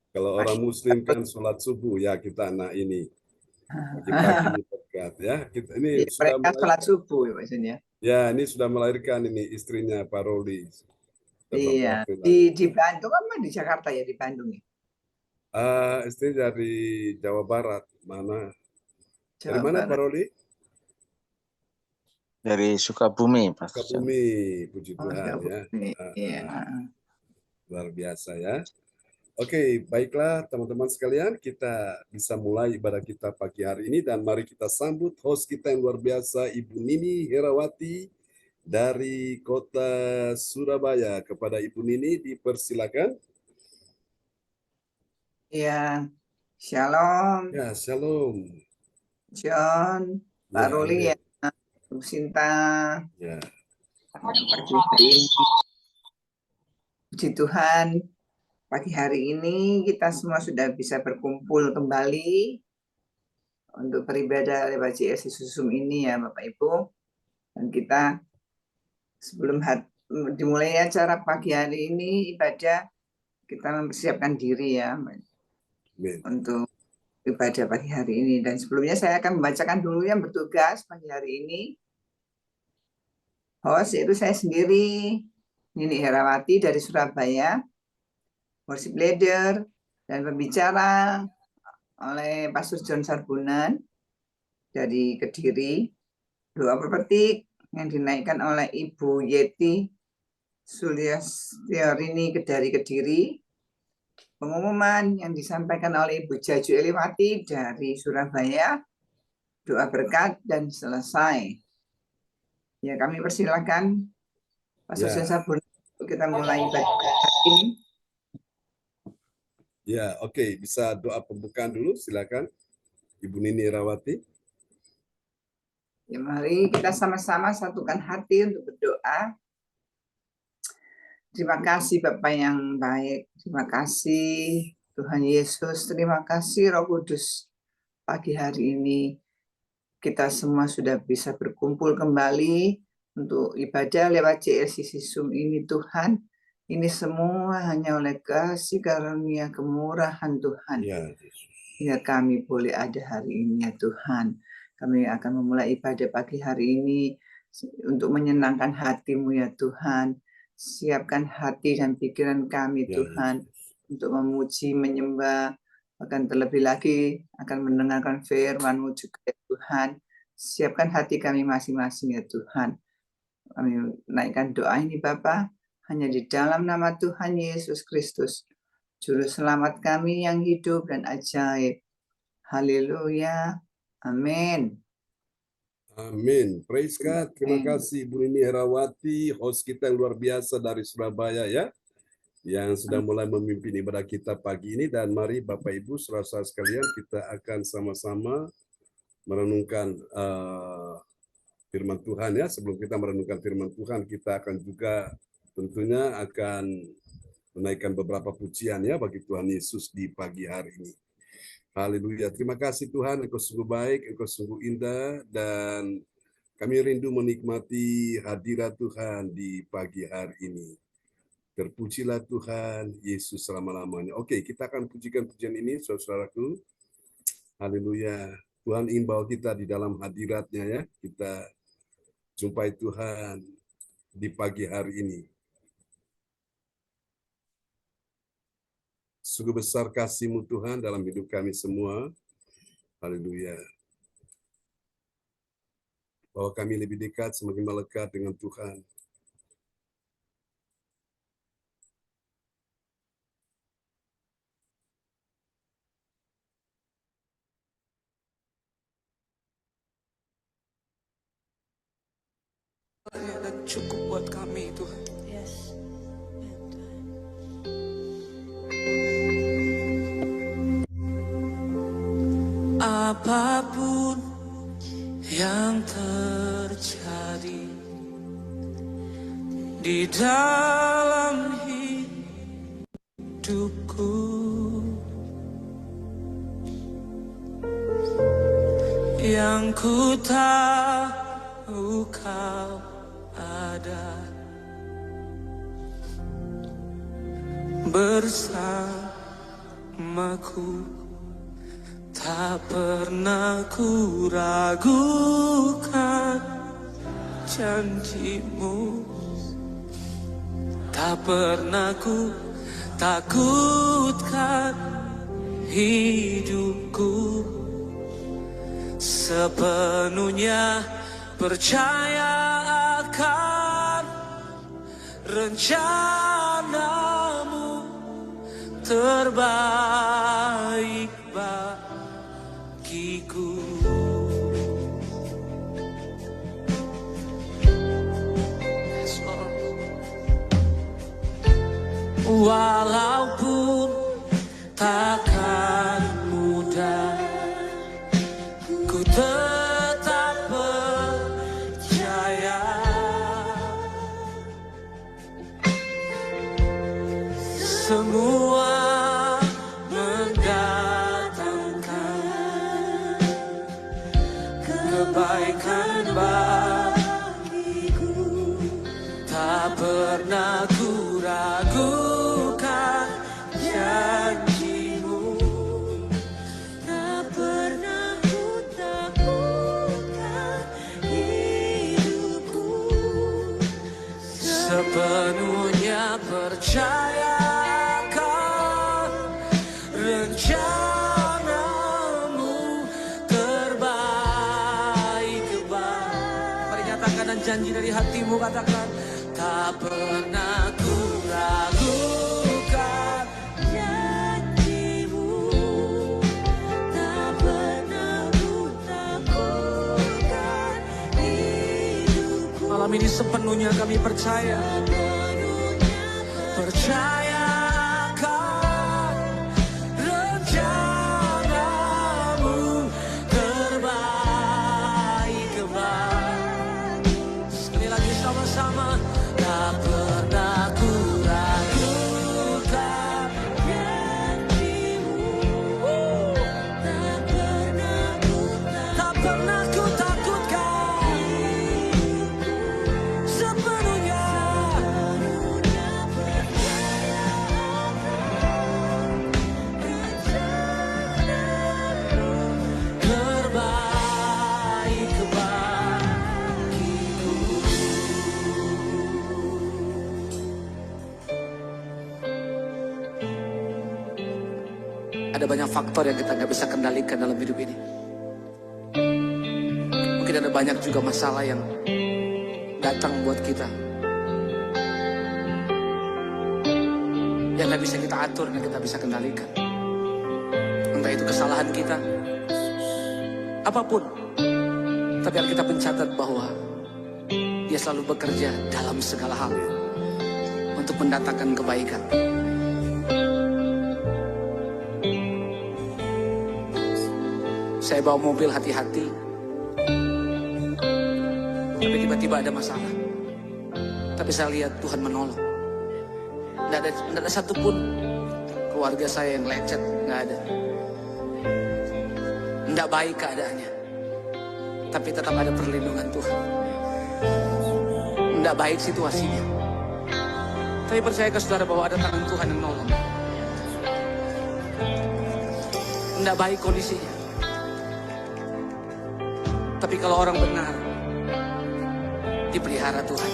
Kalau orang Muslim kan sholat subuh ya kita anak ini pagi-pagi ini berkat ya. Kita ini Ya, sudah mereka sholat subuh maksudnya. ya ini sudah melahirkan ini istrinya Pak Roli beberapa Iya, waktu lalu. di Bandung kan di Jakarta ya, di Bandung ya. Istri dari Jawa Barat mana? Dari Jawa mana Pak Barat. Roli? Dari Sukabumi, Pak. Sukabumi, puji Oh, Tuhan ya. Sukabumi. Iya. Luar biasa ya. Oke, baiklah teman-teman sekalian, kita bisa mulai ibadah kita pagi hari ini dan mari kita sambut host kita yang luar biasa, Ibu Nini Herawati dari kota Surabaya. Kepada Ibu Nini dipersilakan. Iya. Shalom, Ya, shalom. John, Pak Ya, Ruli amin. ya, Bu Sinta. Ya, Pagi hari ini, puji Tuhan, pagi hari ini kita semua sudah bisa berkumpul kembali untuk beribadah lewat JLC Susum ini ya Bapak Ibu. Dan kita sebelum dimulai acara pagi hari ini ibadah, kita mempersiapkan diri ya amin. untuk ibadah pagi hari ini. Dan sebelumnya saya akan membacakan dulu yang bertugas pagi hari ini. Host yaitu saya sendiri, Nini Herawati dari Surabaya, worship leader dan pembicara oleh Pastor John Sarbunan dari Kediri, doa pepetik yang dinaikkan oleh Ibu Yeti Suliastyarini dari Kediri, pengumuman yang disampaikan oleh Ibu Jaju Eliwati dari Surabaya, doa berkat dan selesai. Ya, kami persilakan Pastor John Sarbunan untuk kita mulai ibadah ini. Ya, oke. Bisa doa pembukaan dulu, silakan. Ibu Nini Herawati. Ya, mari kita sama-sama satukan hati untuk berdoa. Terima kasih Bapak yang baik. Terima kasih Tuhan Yesus. Terima kasih Roh Kudus. Pagi hari ini kita semua sudah bisa berkumpul kembali untuk ibadah lewat JLCC Zoom ini Tuhan. Ini semua hanya oleh kasih karunia kemurahan Tuhan. Ya, kami boleh ada hari ini ya Tuhan. Kami akan memulai ibadah pagi hari ini untuk menyenangkan hati-Mu ya Tuhan. Siapkan hati dan pikiran kami Tuhan untuk memuji, menyembah, bahkan terlebih lagi akan mendengarkan firman-Mu juga ya Tuhan. Siapkan hati kami masing-masing ya Tuhan. Kami naikkan doa ini Bapa hanya di dalam nama Tuhan Yesus Kristus, Juru Selamat kami yang hidup dan ajaib. Haleluya. Amin. Amin. Praise God. Terima kasih Bu Nini Herawati, host kita yang luar biasa dari Surabaya ya, yang sudah mulai memimpin ibadah kita pagi ini. Dan mari Bapak Ibu saudara sekalian, kita akan sama-sama merenungkan firman Tuhan ya. Sebelum kita merenungkan firman Tuhan, kita akan juga tentunya akan menaikkan beberapa pujian ya bagi Tuhan Yesus di pagi hari ini. Haleluya. Terima kasih Tuhan, Engkau sungguh baik, Engkau sungguh indah, dan kami rindu menikmati hadirat Tuhan di pagi hari ini. Terpujilah Tuhan Yesus selama-lamanya. Oke, kita akan pujikan pujian ini, saudaraku. Haleluya. Tuhan ingin bawa kita di dalam hadiratnya ya. Kita jumpai Tuhan di pagi hari ini. Sungguh besar kasih-Mu Tuhan dalam hidup kami semua. Haleluya. Bahwa kami lebih dekat, semakin melekat dengan Tuhan. Dan cukup buat kami Tuhan. Yes. Apapun yang terjadi di dalam hidupku, yang ku tahu Kau ada, bersamaku. Tak pernah ku ragukan janjimu, tak pernah ku takutkan hidupku. Sepenuhnya percaya akan rencanamu terbaik bagiku. Yes, Lord. Walaupun takkan mudah, ku tetap percaya. Semua mendatangkan kebaikan bagiku. Tak pernah ku ragukan janjimu, tak pernah ku takutkan hidupku. Sepenuhnya percaya rencanamu terbaik. Mari nyatakan dan janji dari hatimu, katakan, tak pernah ku ragukan janjimu, tak pernah ku takutkan hidupku. Malam ini sepenuhnya kami percaya, percaya sama-sama. Tak pernah ku ragukan janjimu, tak pernah ku takutkan sepenuhnya percaya terbaik bagiku. Ada banyak faktor yang kita nggak bisa kendalikan dalam hidup ini. Mungkin ada banyak juga masalah yang datang buat kita, yang nggak bisa kita atur, nggak kita bisa kendalikan. Entah itu kesalahan kita, apapun. Tapi kita mencatat bahwa Dia selalu bekerja dalam segala hal untuk mendatangkan kebaikan. Saya bawa mobil hati-hati, tapi tiba-tiba ada masalah. Tapi saya lihat Tuhan menolong. Tidak ada satupun keluarga saya yang lecet, nggak ada. Tidak baik keadaannya, tapi tetap ada perlindungan Tuhan. Tidak baik situasinya, tapi percaya ke saudara bahwa ada tangan Tuhan yang menolong. Tidak baik kondisinya, tapi kalau orang benar dipelihara Tuhan.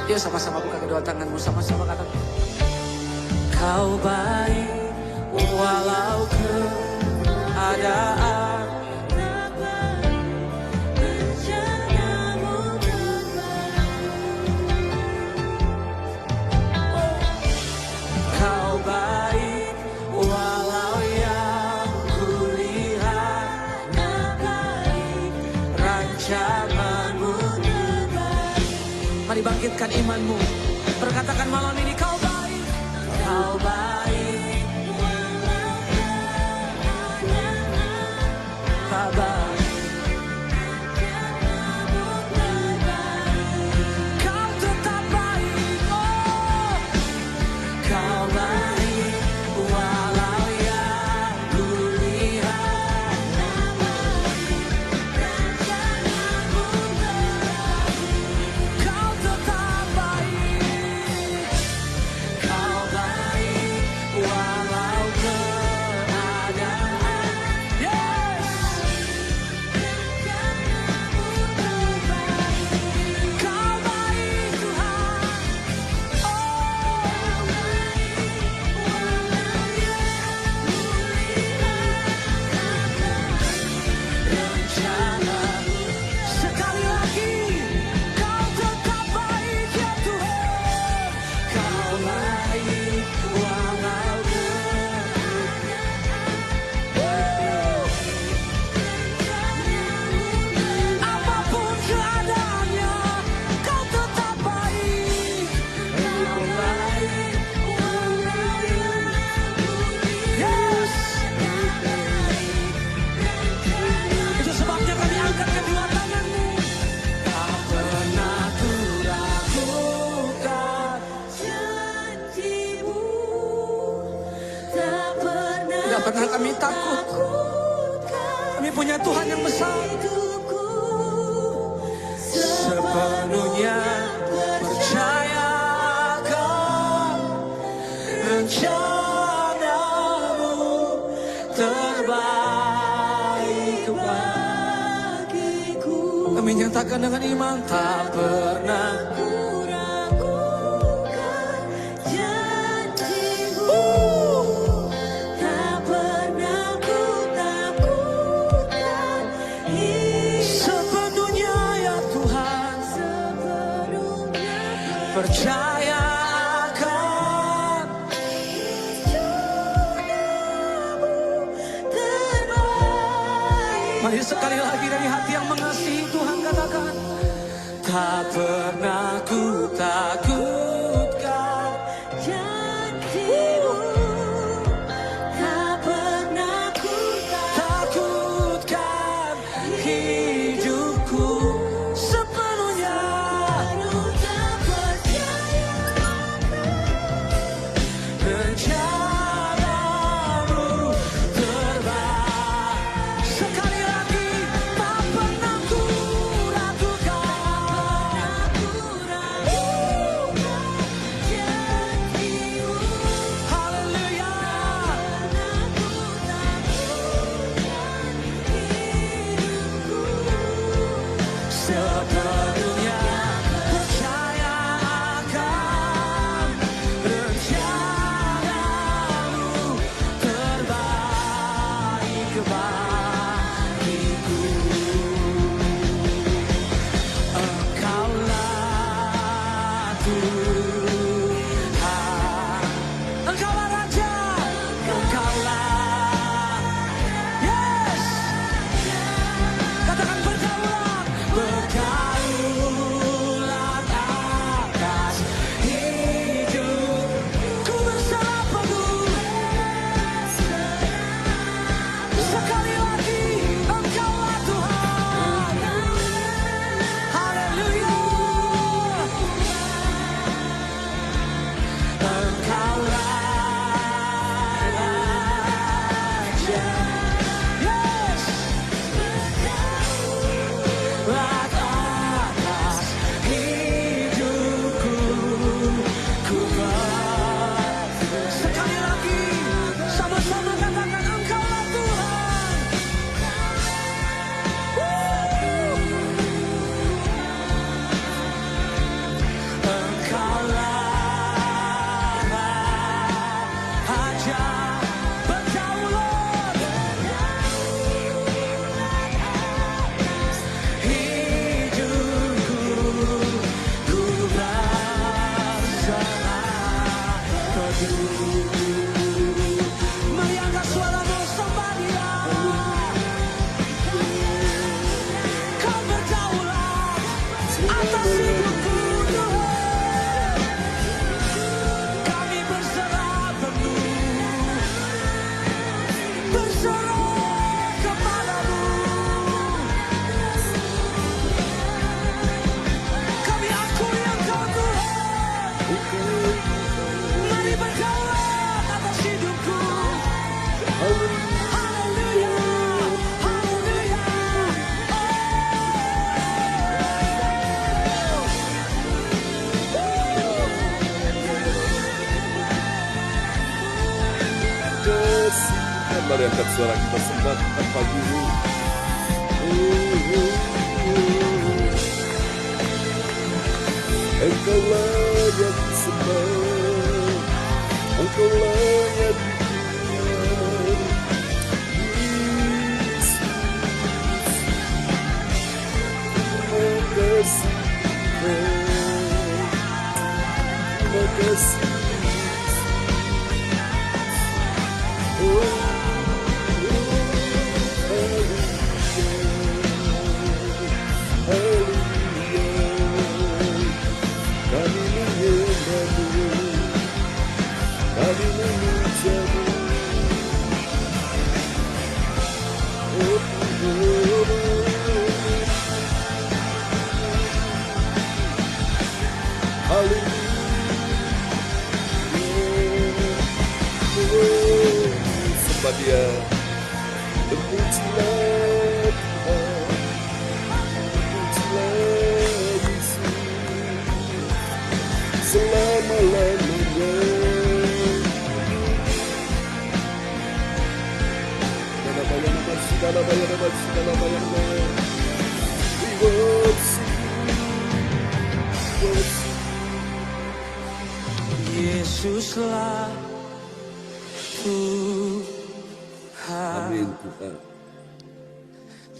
Yuk sama-sama buka kedua tanganmu, sama-sama katakan, Kau baik walau keadaan, rencanamu terbaik. Kau baik walau yang kulihat baik, rancanganmu terbaik. Mari bangkitkan imanmu, berkatakan malam ini, Kau baik, Kau baik, Kau baik, Kau tetap baik, oh, Kau baik walau yang kulihat baik, Kau tetap baik. Tak pernah kami takut. Kami punya Tuhan yang besar. Sepenuhnya percayakan rencanamu terbaik bagiku. Kami nyatakan dengan iman, tak pernah percayakan. Mari sekali lagi dari hati yang mengasihi Tuhan katakan, tak pernah ku takutkan janji-Mu, tak pernah ku takutkan hidupku sepenuhnya. Mari angkat suara kita sembahkan pagi ini. Engkaulah yang disembah, Engkaulah yang dipuji. Terima kasih. sembah Dia. Terpujilah Tuhan, terpujilah Yesus selama-lamanya. Yesuslah Tuhan. Amin Tuhan.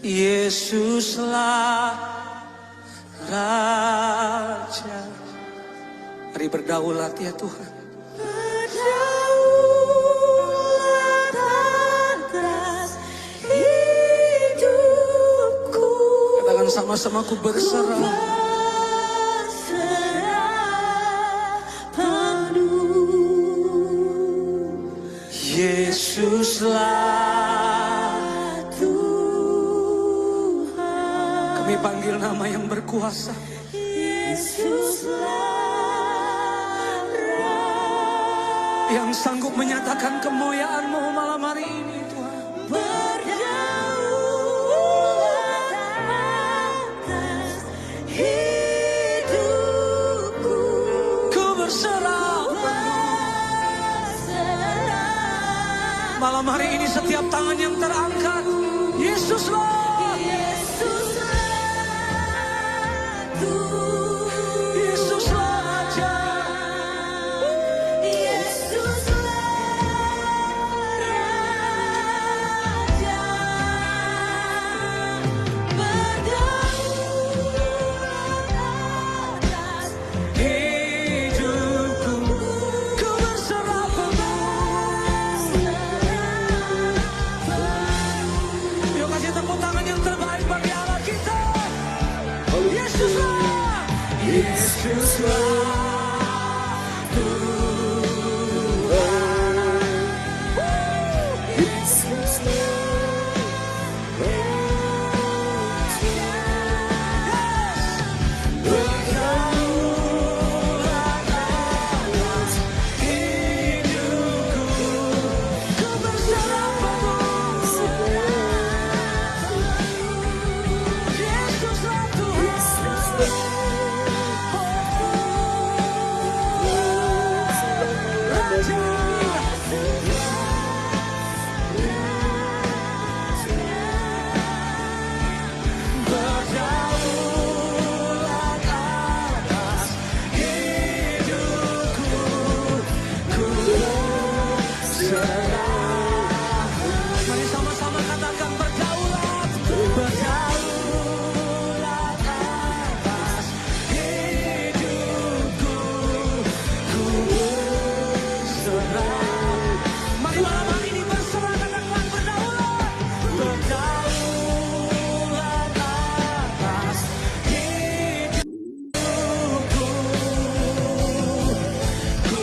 Yesuslah Raja. Mari berdaulat ya Tuhan. Berdaulat atas hidupku. Katakan sama-sama, ku berserah. Yesuslah Tuhan. Kami panggil nama yang berkuasa. Yesuslah yang sanggup menyatakan kemuliaan-Mu malam hari ini Tuhan. berdaulat atas hidupku. Ku berserah. Malam hari ini setiap tangan yang terangkat, Yesuslah. Yesuslah Raja. Hidupku, ku berserah penuh. Yuk kasih tepuk tangan yang terbaik bagi Allah kita. Yesuslah. Yesuslah mari sama-sama katakan berdaulat. Berdaulat atas hidupku, ku berserah. Mari malam hari ini berserah, katakan berdaulat. Berdaulat atas hidupku, ku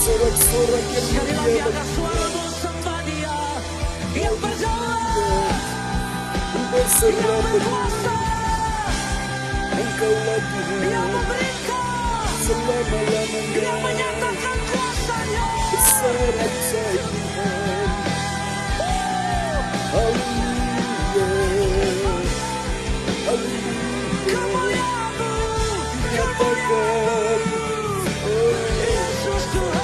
Sorak-sorak yang sekali lagi mulia angkat suaramu, sembah Dia yang berdaulat, berserah yang penuh. berkuasa, Engkaulah Tuhan yang memberikan, selama-lamanya. yang menyatakan kuasa-Nya. Besar ajaib Tuhan. Haleluya. Haleluya. Kemuliaan-Mu, Nyatakan. Oh, Yesus Tuhan.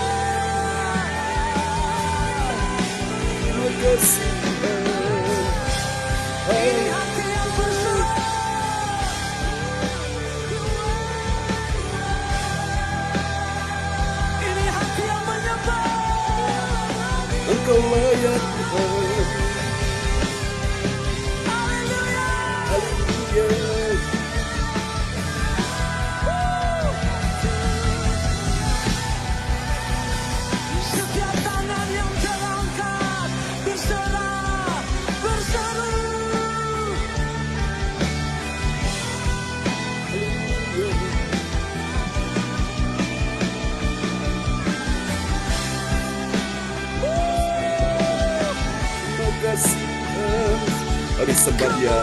terima kasih Tuhan. Ini hati yang berserah. Ini hati yang menyembah. Engkau layak Tuhan. Haleluya. Haleluya. Setiap tangan yang terangkat berserah, berseru. Terima kasih Tuhan. Mari sembah Dia.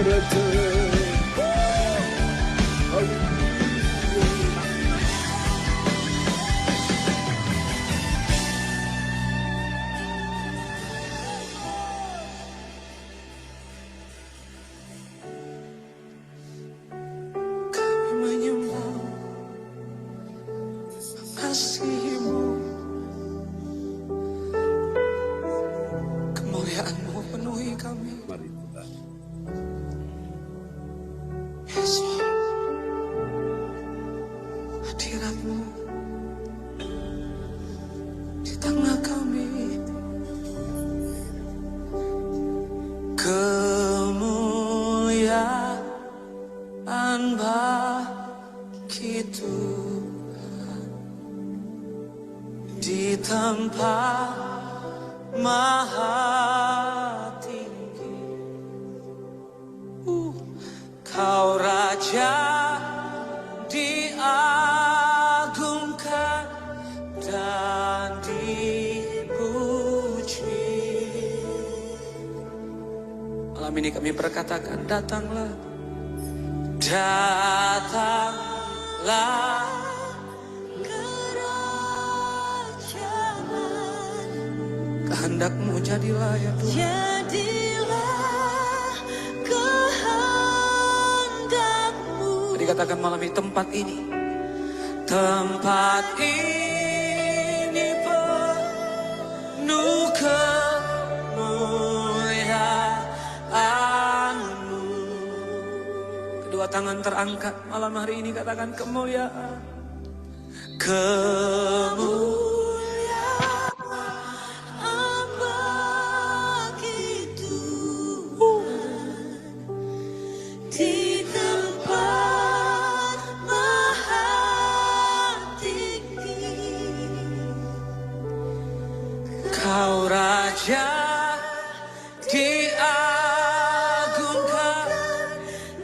Raja. Haleluya. Kami menyembah kasih-Mu, kemuliaan-Mu penuhi kami. Mari kita Yes, Lord. Hadirat-Mu di tengah kami. Kemuliaan bagi Tuhan di tempat maha tinggi. Kau Raja diagungkan dan dipuji. Malam ini kami berkatakan, datanglah, datanglah. Kehendak-Mu jadilah ya Tuhan. Jadilah kehendak-Mu. Tadi katakan malam ini, tempat ini penuh kemuliaan-Mu. Kedua tangan terangkat malam hari ini, katakan kemuliaan. Bagi Tuhan di tempat maha tinggi. Kau Raja diagungkan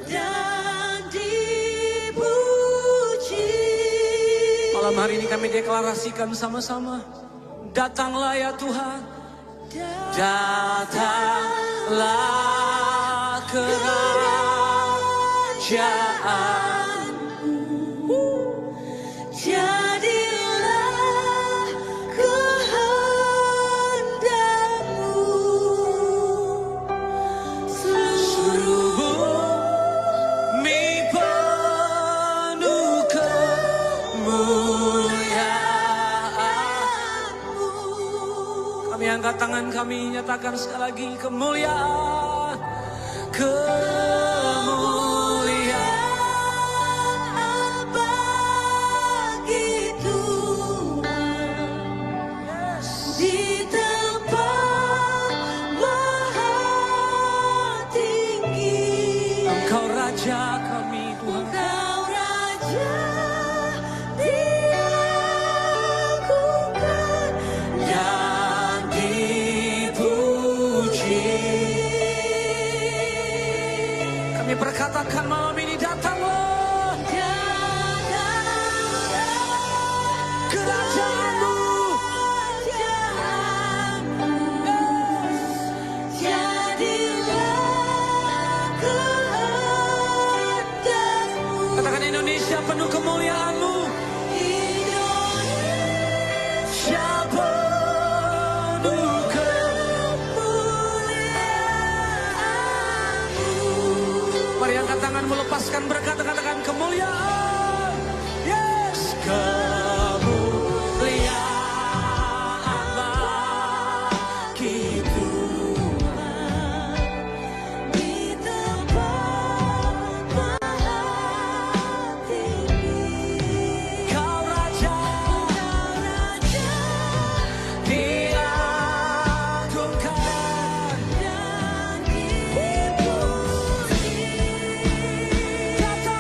Dan dipuji. malam hari ini. Kami deklarasikan sama-sama, datanglah ya Tuhan, datanglah kerajaan-Mu. Jadilah kehendak-Mu. Seluruh bumi penuh kemuliaan-Mu. Kami angkat tangan kami, nyatakan sekali lagi, kemuliaan, kemuliaan. Bagi Tuhan di tempat maha tinggi. Engkau Raja kami Tuhan. Kau Raja diagungkan Dan dipuji. Kami berkatakan malam ini, datanglah kerajaan-Mu. Katakan Indonesia penuh kemuliaan-Mu. Indonesia penuh kemuliaan-Mu. Mari angkat tanganmu, lepaskan berkat, katakan kemuliaan. Yes, kemuliaan bagi Tuhan di tempat maha tinggi. Kau Raja diagungkan Dan dipuji. datang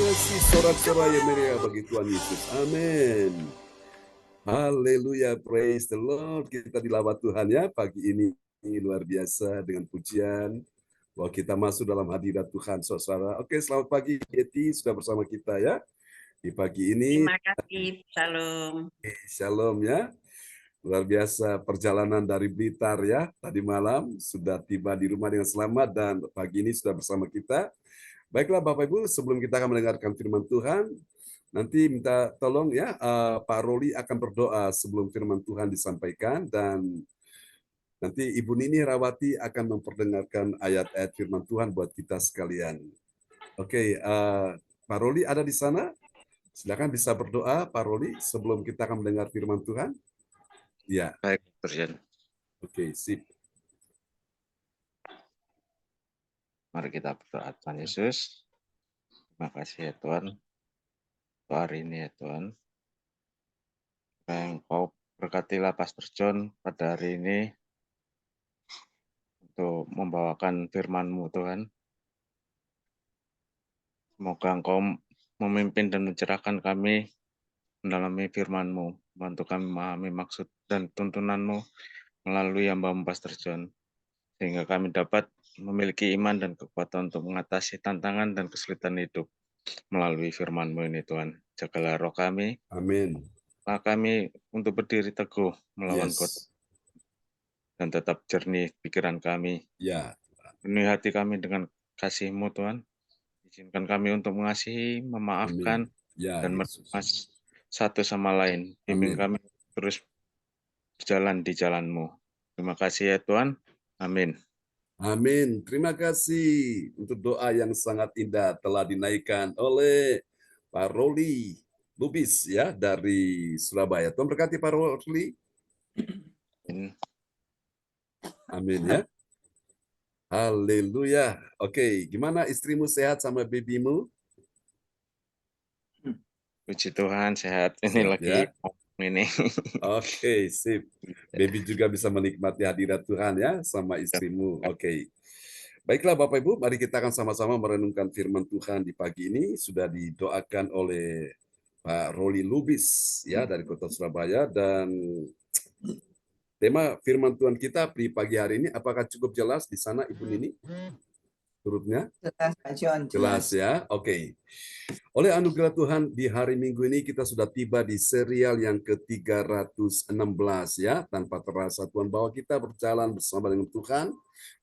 kasih, sorak-sorai yang meriah bagi Tuhan Yesus. Amin. Haleluya, praise the Lord. Kita dilawat Tuhan ya pagi ini luar biasa dengan pujian bahwa kita masuk dalam hadirat Tuhan, saudara. Oke, selamat pagi, Yeti sudah bersama kita ya di pagi ini. Terima kasih, Shalom. Shalom ya. Luar biasa perjalanan dari Blitar ya. Tadi malam sudah tiba di rumah dengan selamat dan pagi ini sudah bersama kita. Baiklah Bapak Ibu, sebelum kita akan mendengarkan firman Tuhan, nanti minta tolong ya Pak Roli akan berdoa sebelum firman Tuhan disampaikan dan nanti Ibu Nini Rawati akan memperdengarkan ayat-ayat firman Tuhan buat kita sekalian. Oke, Pak Roli ada di sana? Silakan bisa berdoa Pak Roli sebelum kita akan mendengar firman Tuhan. Ya. Baik, Terjen. Oke, sip. Mari kita berdoa, Tuhan Yesus. Terima kasih ya Tuhan. Untuk hari ini ya Tuhan. Engkau berkatilah Pastor John pada hari ini untuk membawakan firman-Mu Tuhan. Semoga Engkau memimpin dan mencerahkan kami mendalami firman-Mu, bantu kami memahami maksud dan tuntunan-Mu melalui hamba-Mu Pastor John, sehingga kami dapat memiliki iman dan kekuatan untuk mengatasi tantangan dan kesulitan hidup melalui firman-Mu ini Tuhan. Jagalah roh kami, Amin. kami untuk berdiri teguh melawan Yes. kota dan tetap jernih pikiran kami. Ya. Penuhi hati kami dengan kasih-Mu Tuhan. Izinkan kami untuk mengasihi, memaafkan, Ya, dan Yesus. menerima satu sama lain. Bimbing Amin. kami terus berjalan di jalan-Mu. Terima kasih ya Tuhan. Amin. Amin. Terima kasih untuk doa yang sangat indah telah dinaikkan oleh Pak Roli Lubis ya dari Surabaya. Tuhan berkati Pak Roli. Amin. Amin ya. Haleluya. Oke, gimana istrimu sehat sama babymu? Puji Tuhan sehat. Ini Sehat, lagi ya? ini. Oke, sip. Baby juga bisa menikmati hadirat Tuhan ya sama istrimu. Oke. Baiklah Bapak Ibu, mari kita akan sama-sama merenungkan firman Tuhan di pagi ini. Sudah didoakan oleh Pak Roli Lubis ya dari Kota Surabaya dan tema firman Tuhan kita di pagi hari ini apakah cukup jelas di sana Ibu Nini? Hurufnya? Jelas, Pak John. Jelas ya. Oke. Oleh anugerah Tuhan di hari Minggu ini kita sudah tiba di serial yang ke-316 ya. Tanpa terasa Tuhan bahwa kita berjalan bersama dengan Tuhan.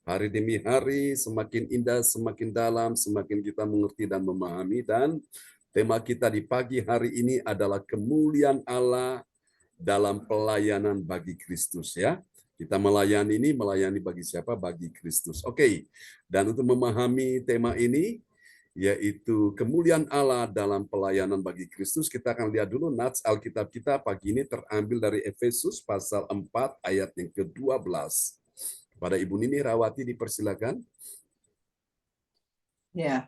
Hari demi hari semakin indah, semakin dalam, semakin kita mengerti dan memahami. Dan tema kita di pagi hari ini adalah kemuliaan Allah dalam pelayanan bagi Kristus ya. Kita melayani bagi siapa? Bagi Kristus. Oke. Dan untuk memahami tema ini yaitu kemuliaan Allah dalam pelayanan bagi Kristus, kita akan lihat dulu nats Alkitab kita pagi ini terambil dari Efesus pasal 4 ayat yang ke-12. Pada Ibu Nini Rawati dipersilakan. Ya.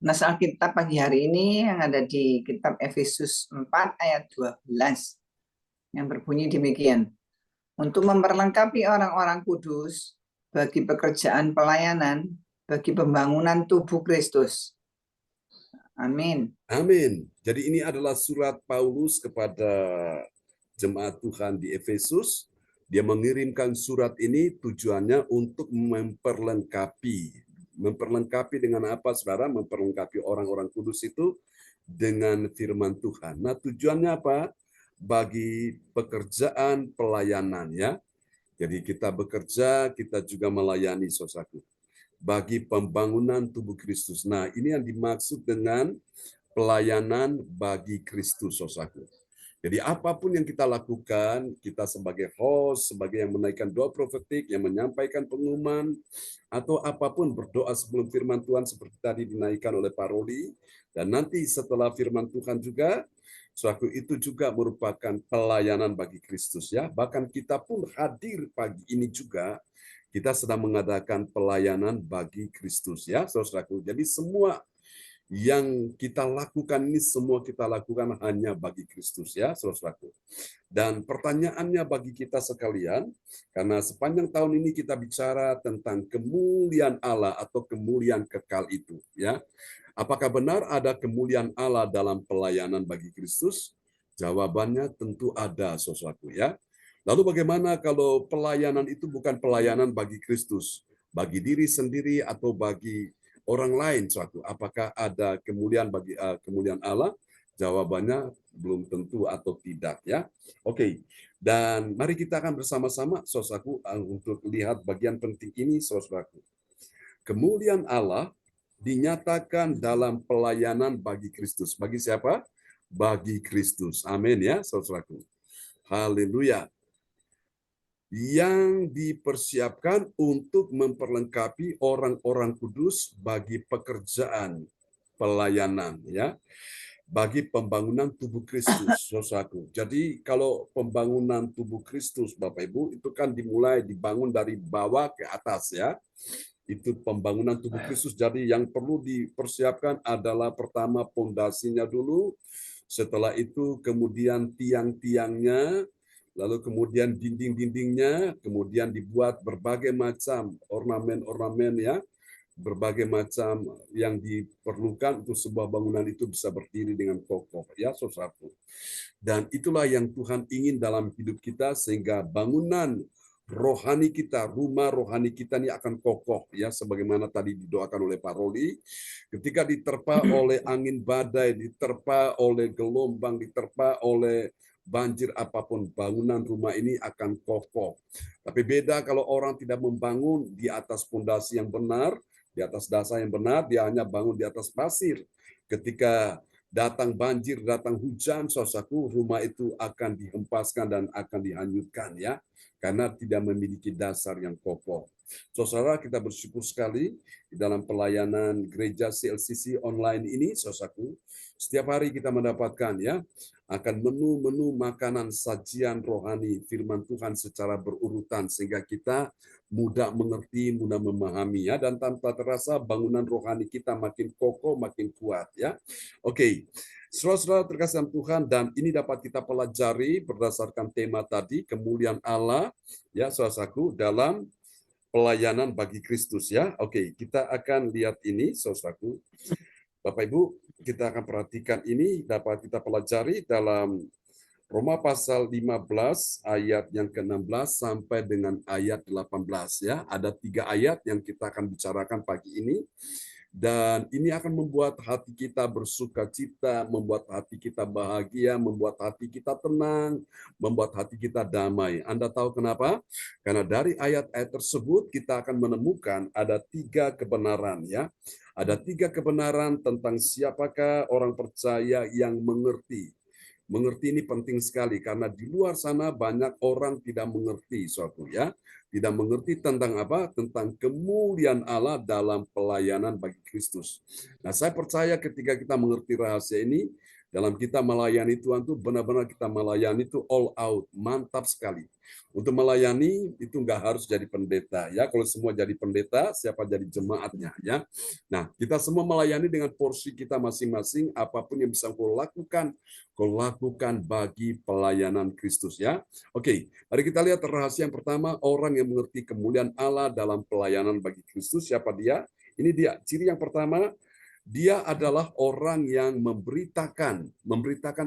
Nas Alkitab pagi hari ini yang ada di kitab Efesus 4 ayat 12 yang berbunyi demikian. Untuk memperlengkapi orang-orang kudus bagi pekerjaan pelayanan, bagi pembangunan tubuh Kristus. Amin. Amin. Jadi ini adalah surat Paulus kepada jemaat Tuhan di Efesus. Dia mengirimkan surat ini tujuannya untuk memperlengkapi. Memperlengkapi dengan apa, saudara? Memperlengkapi orang-orang kudus itu dengan firman Tuhan. Nah, tujuannya apa? Bagi pekerjaan pelayanan ya. Jadi kita bekerja, kita juga melayani saudaraku. Bagi pembangunan tubuh Kristus. Nah, ini yang dimaksud dengan pelayanan bagi Kristus saudaraku. Jadi apapun yang kita lakukan, kita sebagai host, sebagai yang menaikkan doa profetik, yang menyampaikan pengumuman, atau apapun berdoa sebelum firman Tuhan seperti tadi dinaikkan oleh Pak Roli, dan nanti setelah firman Tuhan juga, suatu itu juga merupakan pelayanan bagi Kristus ya. Bahkan kita pun hadir pagi ini juga, kita sedang mengadakan pelayanan bagi Kristus ya, saudaraku. Jadi semua yang kita lakukan ini semua kita lakukan hanya bagi Kristus ya, saudaraku. Dan pertanyaannya bagi kita sekalian, karena sepanjang tahun ini kita bicara tentang kemuliaan Allah atau kemuliaan kekal itu, ya. Apakah benar ada kemuliaan Allah dalam pelayanan bagi Kristus? Jawabannya tentu ada, saudaraku ya. Lalu bagaimana kalau pelayanan itu bukan pelayanan bagi Kristus, bagi diri sendiri atau bagi orang lain, saudaraku? Apakah ada kemuliaan bagi kemuliaan Allah? Jawabannya belum tentu atau tidak ya. Oke. Dan mari kita akan bersama-sama saudaraku untuk lihat bagian penting ini saudaraku. Kemuliaan Allah dinyatakan dalam pelayanan bagi Kristus. Bagi siapa? Bagi Kristus. Amin ya saudaraku. Haleluya. Yang dipersiapkan untuk memperlengkapi orang-orang kudus bagi pekerjaan pelayanan ya. Bagi pembangunan tubuh Kristus, saudaraku. Jadi kalau pembangunan tubuh Kristus, Bapak Ibu, itu kan dimulai dibangun dari bawah ke atas ya. Itu pembangunan tubuh Kristus. Jadi yang perlu dipersiapkan adalah pertama pondasinya dulu, setelah itu kemudian tiang-tiangnya, lalu kemudian dinding-dindingnya, kemudian dibuat berbagai macam ornamen-ornamen ya. Berbagai macam yang diperlukan untuk sebuah bangunan itu bisa berdiri dengan kokoh ya saudaraku. Dan itulah yang Tuhan ingin dalam hidup kita sehingga bangunan rohani kita, rumah rohani kita ini akan kokoh ya sebagaimana tadi didoakan oleh Pak Roli. Ketika diterpa oleh angin badai, diterpa oleh gelombang, diterpa oleh banjir apapun, bangunan rumah ini akan kokoh. Tapi beda kalau orang tidak membangun di atas fondasi yang benar, di atas dasar yang benar, dia hanya bangun di atas pasir. Ketika datang banjir, datang hujan, saudaraku, rumah itu akan dihempaskan dan akan dihanyutkan ya, karena tidak memiliki dasar yang kokoh. Saudara, kita bersyukur sekali di dalam pelayanan gereja CLCC online ini, saudaraku, setiap hari kita mendapatkan ya akan menu-menu makanan sajian rohani firman Tuhan secara berurutan sehingga kita mudah mengerti, mudah memahami ya, dan tanpa terasa bangunan rohani kita makin kokoh, makin kuat ya. Oke. Saudara-saudara terkasih dalam Tuhan, dan ini dapat kita pelajari berdasarkan tema tadi, kemuliaan Allah ya saudaraku dalam pelayanan bagi Kristus ya. Oke, kita akan lihat ini saudaraku. Bapak Ibu, kita akan perhatikan ini dapat kita pelajari dalam Roma pasal 15 ayat yang ke-16 sampai dengan ayat 18 ya. Ada 3 ayat yang kita akan bicarakan pagi ini. Dan ini akan membuat hati kita bersukacita, membuat hati kita bahagia, membuat hati kita tenang, membuat hati kita damai. Anda tahu kenapa? Karena dari ayat-ayat tersebut kita akan menemukan ada 3 kebenaran ya. Ada 3 kebenaran tentang siapakah orang percaya yang mengerti. Mengerti ini penting sekali karena di luar sana banyak orang tidak mengerti suatu ya. Tidak mengerti tentang apa? Tentang kemuliaan Allah dalam pelayanan bagi Kristus. Nah, saya percaya ketika kita mengerti rahasia ini, dalam kita melayani Tuhan itu benar-benar kita melayani itu all out, mantap sekali. Untuk melayani itu nggak harus jadi pendeta ya. Kalau semua jadi pendeta, siapa jadi jemaatnya ya. Nah, kita semua melayani dengan porsi kita masing-masing, apapun yang bisa kau lakukan bagi pelayanan Kristus ya. Oke, mari kita lihat rahasia yang pertama, orang yang mengerti kemuliaan Allah dalam pelayanan bagi Kristus. Siapa dia? Ini dia, ciri yang pertama. Dia adalah orang yang memberitakan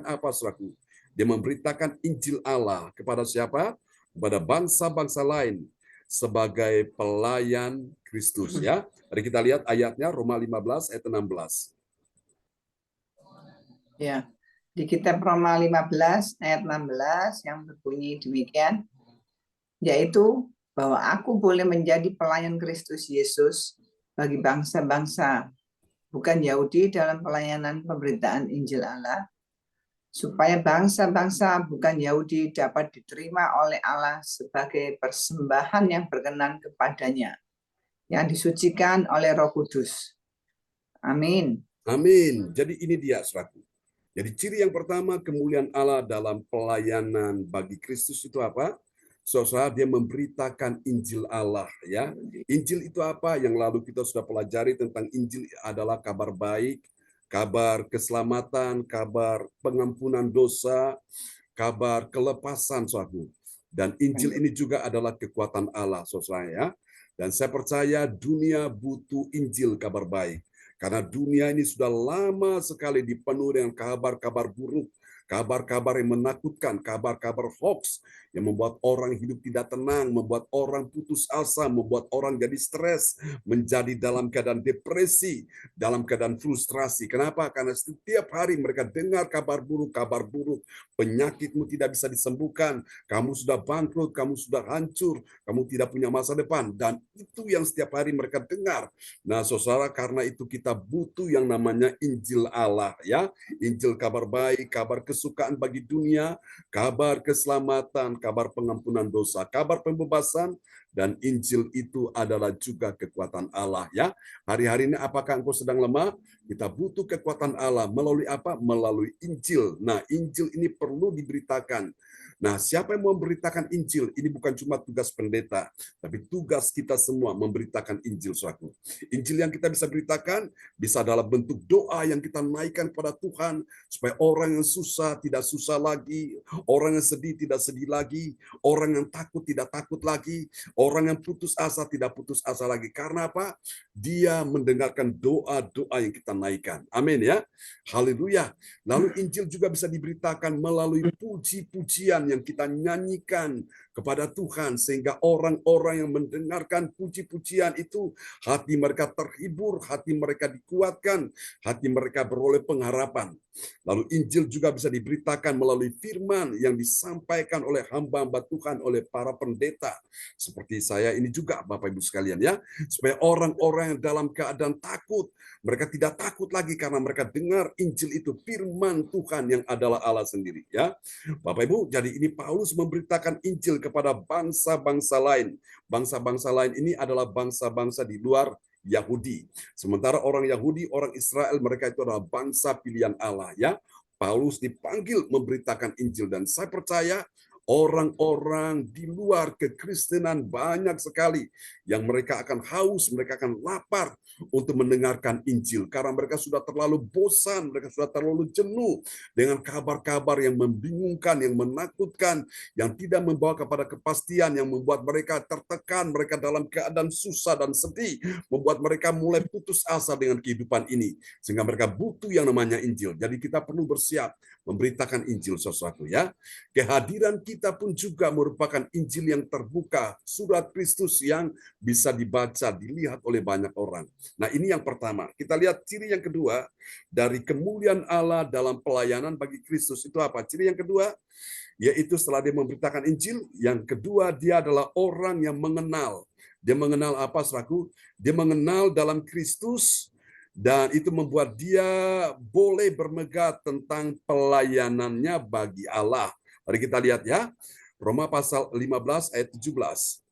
apa saudaraku? Dia memberitakan Injil Allah kepada siapa? Kepada bangsa-bangsa lain sebagai pelayan Kristus ya. Mari kita lihat ayatnya Roma 15 ayat 16. Ya, di kitab Roma 15 ayat 16 yang berbunyi demikian, yaitu bahwa aku boleh menjadi pelayan Kristus Yesus bagi bangsa-bangsa, bukan Yahudi dalam pelayanan pemberitaan Injil Allah, supaya bangsa-bangsa bukan Yahudi dapat diterima oleh Allah sebagai persembahan yang berkenan kepadanya, yang disucikan oleh Roh Kudus. Amin. Amin. Jadi ini dia saudaraku. Jadi ciri yang pertama kemuliaan Allah dalam pelayanan bagi Kristus itu apa? Saudara, dia memberitakan Injil Allah ya. Injil itu apa? Yang lalu kita sudah pelajari tentang Injil adalah kabar baik kabar keselamatan, kabar pengampunan dosa, kabar kelepasan, saudaraku. Dan Injil ini juga adalah kekuatan Allah, saudara ya. Dan saya percaya dunia butuh Injil, kabar baik. Karena dunia ini sudah lama sekali dipenuhi dengan kabar-kabar buruk, kabar-kabar yang menakutkan, kabar-kabar hoax yang membuat orang hidup tidak tenang, membuat orang putus asa, membuat orang jadi stres, menjadi dalam keadaan depresi, dalam keadaan frustrasi. Kenapa? Karena setiap hari mereka dengar kabar buruk, penyakitmu tidak bisa disembuhkan, kamu sudah bangkrut, kamu sudah hancur, kamu tidak punya masa depan. Dan itu yang setiap hari mereka dengar. Nah, saudara, karena itu kita butuh yang namanya Injil Allah, ya. Injil kabar baik, kabar kesukaan bagi dunia, kabar keselamatan, kabar pengampunan dosa, kabar pembebasan, dan Injil itu adalah juga kekuatan Allah, ya. Hari-hari ini apakah engkau sedang lemah? Kita butuh kekuatan Allah melalui apa? Melalui Injil. Nah, Injil ini perlu diberitakan. Nah, siapa yang memberitakan Injil? Ini bukan cuma tugas pendeta, tapi tugas kita semua memberitakan Injil, saudaraku. Injil yang kita bisa beritakan bisa dalam bentuk doa yang kita naikkan kepada Tuhan, supaya orang yang susah tidak susah lagi, orang yang sedih tidak sedih lagi, orang yang takut tidak takut lagi, orang yang putus asa tidak putus asa lagi. Karena apa? Dia mendengarkan doa-doa yang kita naikkan. Amin ya. Haleluya. Lalu Injil juga bisa diberitakan melalui puji-pujian yang kita nyanyikan kepada Tuhan, sehingga orang-orang yang mendengarkan puji-pujian itu hati mereka terhibur, hati mereka dikuatkan, hati mereka beroleh pengharapan. Lalu Injil juga bisa diberitakan melalui firman yang disampaikan oleh hamba-hamba Tuhan, oleh para pendeta. Seperti saya ini juga, Bapak Ibu sekalian ya, supaya orang-orang yang dalam keadaan takut, mereka tidak takut lagi karena mereka dengar Injil itu, firman Tuhan yang adalah Allah sendiri ya. Bapak Ibu, jadi ini Paulus memberitakan Injil kepada bangsa-bangsa lain. Bangsa-bangsa lain ini adalah bangsa-bangsa di luar Yahudi. Sementara orang Yahudi, orang Israel, mereka itu adalah bangsa pilihan Allah ya. Paulus dipanggil memberitakan Injil, dan saya percaya orang-orang di luar kekristenan banyak sekali yang mereka akan haus, mereka akan lapar untuk mendengarkan Injil karena mereka sudah terlalu bosan, mereka sudah terlalu jenuh dengan kabar-kabar yang membingungkan, yang menakutkan, yang tidak membawa kepada kepastian, yang membuat mereka tertekan, mereka dalam keadaan susah dan sedih, membuat mereka mulai putus asa dengan kehidupan ini, sehingga mereka butuh yang namanya Injil. Jadi kita perlu bersiap memberitakan Injil, sesuatu ya. Kehadiran kita pun juga merupakan Injil yang terbuka, surat Kristus yang bisa dibaca, dilihat oleh banyak orang. Nah, ini yang pertama. Kita lihat ciri yang kedua dari kemuliaan Allah dalam pelayanan bagi Kristus. Itu apa? Ciri yang kedua, yaitu setelah dia memberitakan Injil, yang kedua dia adalah orang yang mengenal. Dia mengenal apa, saudaraku? Dia mengenal dalam Kristus, dan itu membuat dia boleh bermegah tentang pelayanannya bagi Allah. Mari kita lihat ya, Roma pasal 15 ayat 17.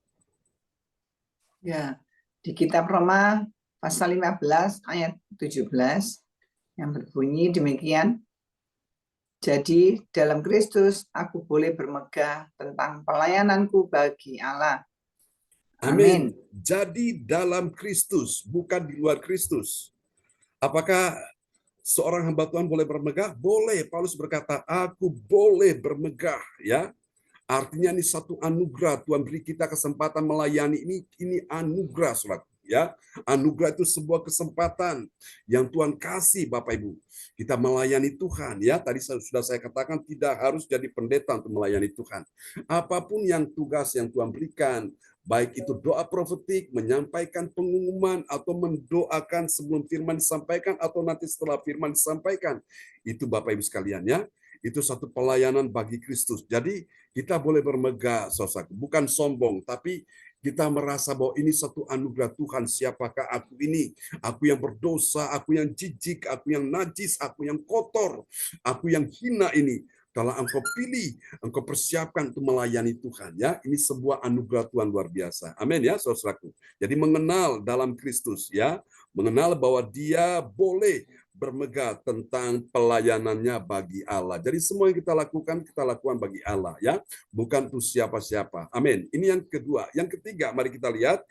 Ya, di kitab Roma pasal 15 ayat 17 yang berbunyi demikian. Jadi dalam Kristus aku boleh bermegah tentang pelayananku bagi Allah. Amin. Jadi dalam Kristus, bukan di luar Kristus. Apakah seorang hamba Tuhan boleh bermegah? Boleh. Paulus berkata, aku boleh bermegah, ya. Artinya ini satu anugerah. Tuhan beri kita kesempatan melayani ini anugerah, saudara. Ya, anugerah itu sebuah kesempatan yang Tuhan kasih, Bapak Ibu. Kita melayani Tuhan, ya. Tadi sudah saya katakan tidak harus jadi pendeta untuk melayani Tuhan. Apapun yang tugas yang Tuhan berikan, baik itu doa profetik, menyampaikan pengumuman, atau mendoakan sebelum firman disampaikan, atau nanti setelah firman disampaikan. Itu Bapak Ibu sekalian ya, itu satu pelayanan bagi Kristus. Jadi kita boleh bermegah, saudara, bukan sombong, tapi kita merasa bahwa ini satu anugerah Tuhan. Siapakah aku ini? Aku yang berdosa, aku yang jijik, aku yang najis, aku yang kotor, aku yang hina ini. Kalau engkau pilih, engkau persiapkan untuk melayani Tuhan, ya. Ini sebuah anugerah Tuhan luar biasa. Amin ya, saudaraku. Jadi mengenal dalam Kristus, ya. Mengenal bahwa dia boleh bermegah tentang pelayanannya bagi Allah. Jadi semua yang kita lakukan bagi Allah, ya. Bukan untuk siapa-siapa. Amin. Ini yang kedua. Yang ketiga, mari kita lihat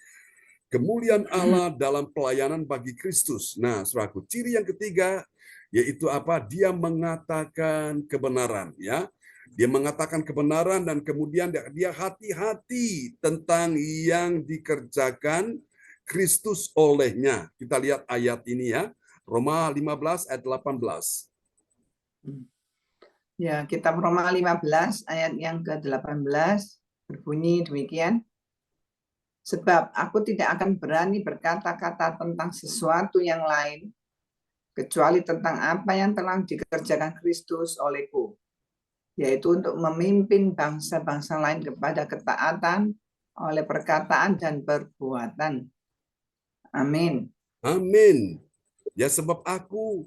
Kemuliaan Allah dalam pelayanan bagi Kristus. Nah, saudaraku, ciri yang ketiga yaitu apa? Dia mengatakan kebenaran, ya. Dia mengatakan kebenaran dan kemudian dia hati-hati tentang yang dikerjakan Kristus olehnya. Kita lihat ayat ini ya. Roma 15 ayat 18. Ya, kitab Roma 15 ayat yang ke-18 berbunyi demikian. Sebab aku tidak akan berani berkata-kata tentang sesuatu yang lain, kecuali tentang apa yang telah dikerjakan Kristus olehku, yaitu untuk memimpin bangsa-bangsa lain kepada ketaatan oleh perkataan dan perbuatan. Amin. Amin. Ya, sebab aku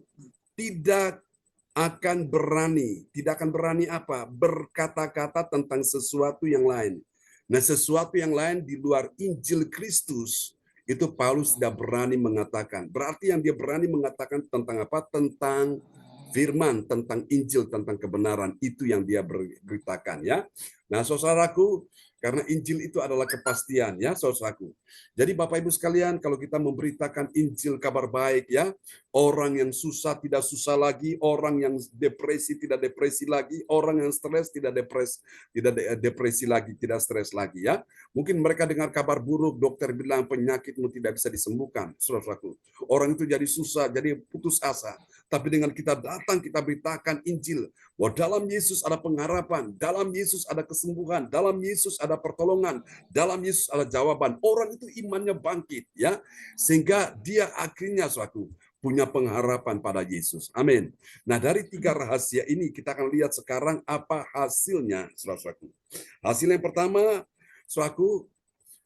tidak akan berani apa? Berkata-kata tentang sesuatu yang lain. Nah, sesuatu yang lain di luar Injil Kristus, itu Paulus tidak berani mengatakan. Berarti yang dia berani mengatakan tentang apa? Tentang firman, tentang Injil, tentang kebenaran. Itu yang dia beritakan, ya. Nah, saudaraku, karena Injil itu adalah kepastian, ya, saudaraku. Jadi Bapak Ibu sekalian, kalau kita memberitakan Injil kabar baik, ya, orang yang susah tidak susah lagi, orang yang depresi tidak depresi lagi, orang yang stres tidak depresi lagi, tidak stres lagi, ya. Mungkin mereka dengar kabar buruk, dokter bilang penyakitmu tidak bisa disembuhkan, saudaraku. Orang itu jadi susah, jadi putus asa. Tapi dengan kita datang, kita beritakan Injil, bahwa dalam Yesus ada pengharapan, dalam Yesus ada kesembuhan, dalam Yesus ada pertolongan, dalam Yesus ada jawaban. Orang itu imannya bangkit, ya, sehingga dia akhirnya punya pengharapan pada Yesus. Amin. Nah, dari 3 rahasia ini kita akan lihat sekarang apa hasilnya, saudaraku. Hasil yang pertama, saudaraku,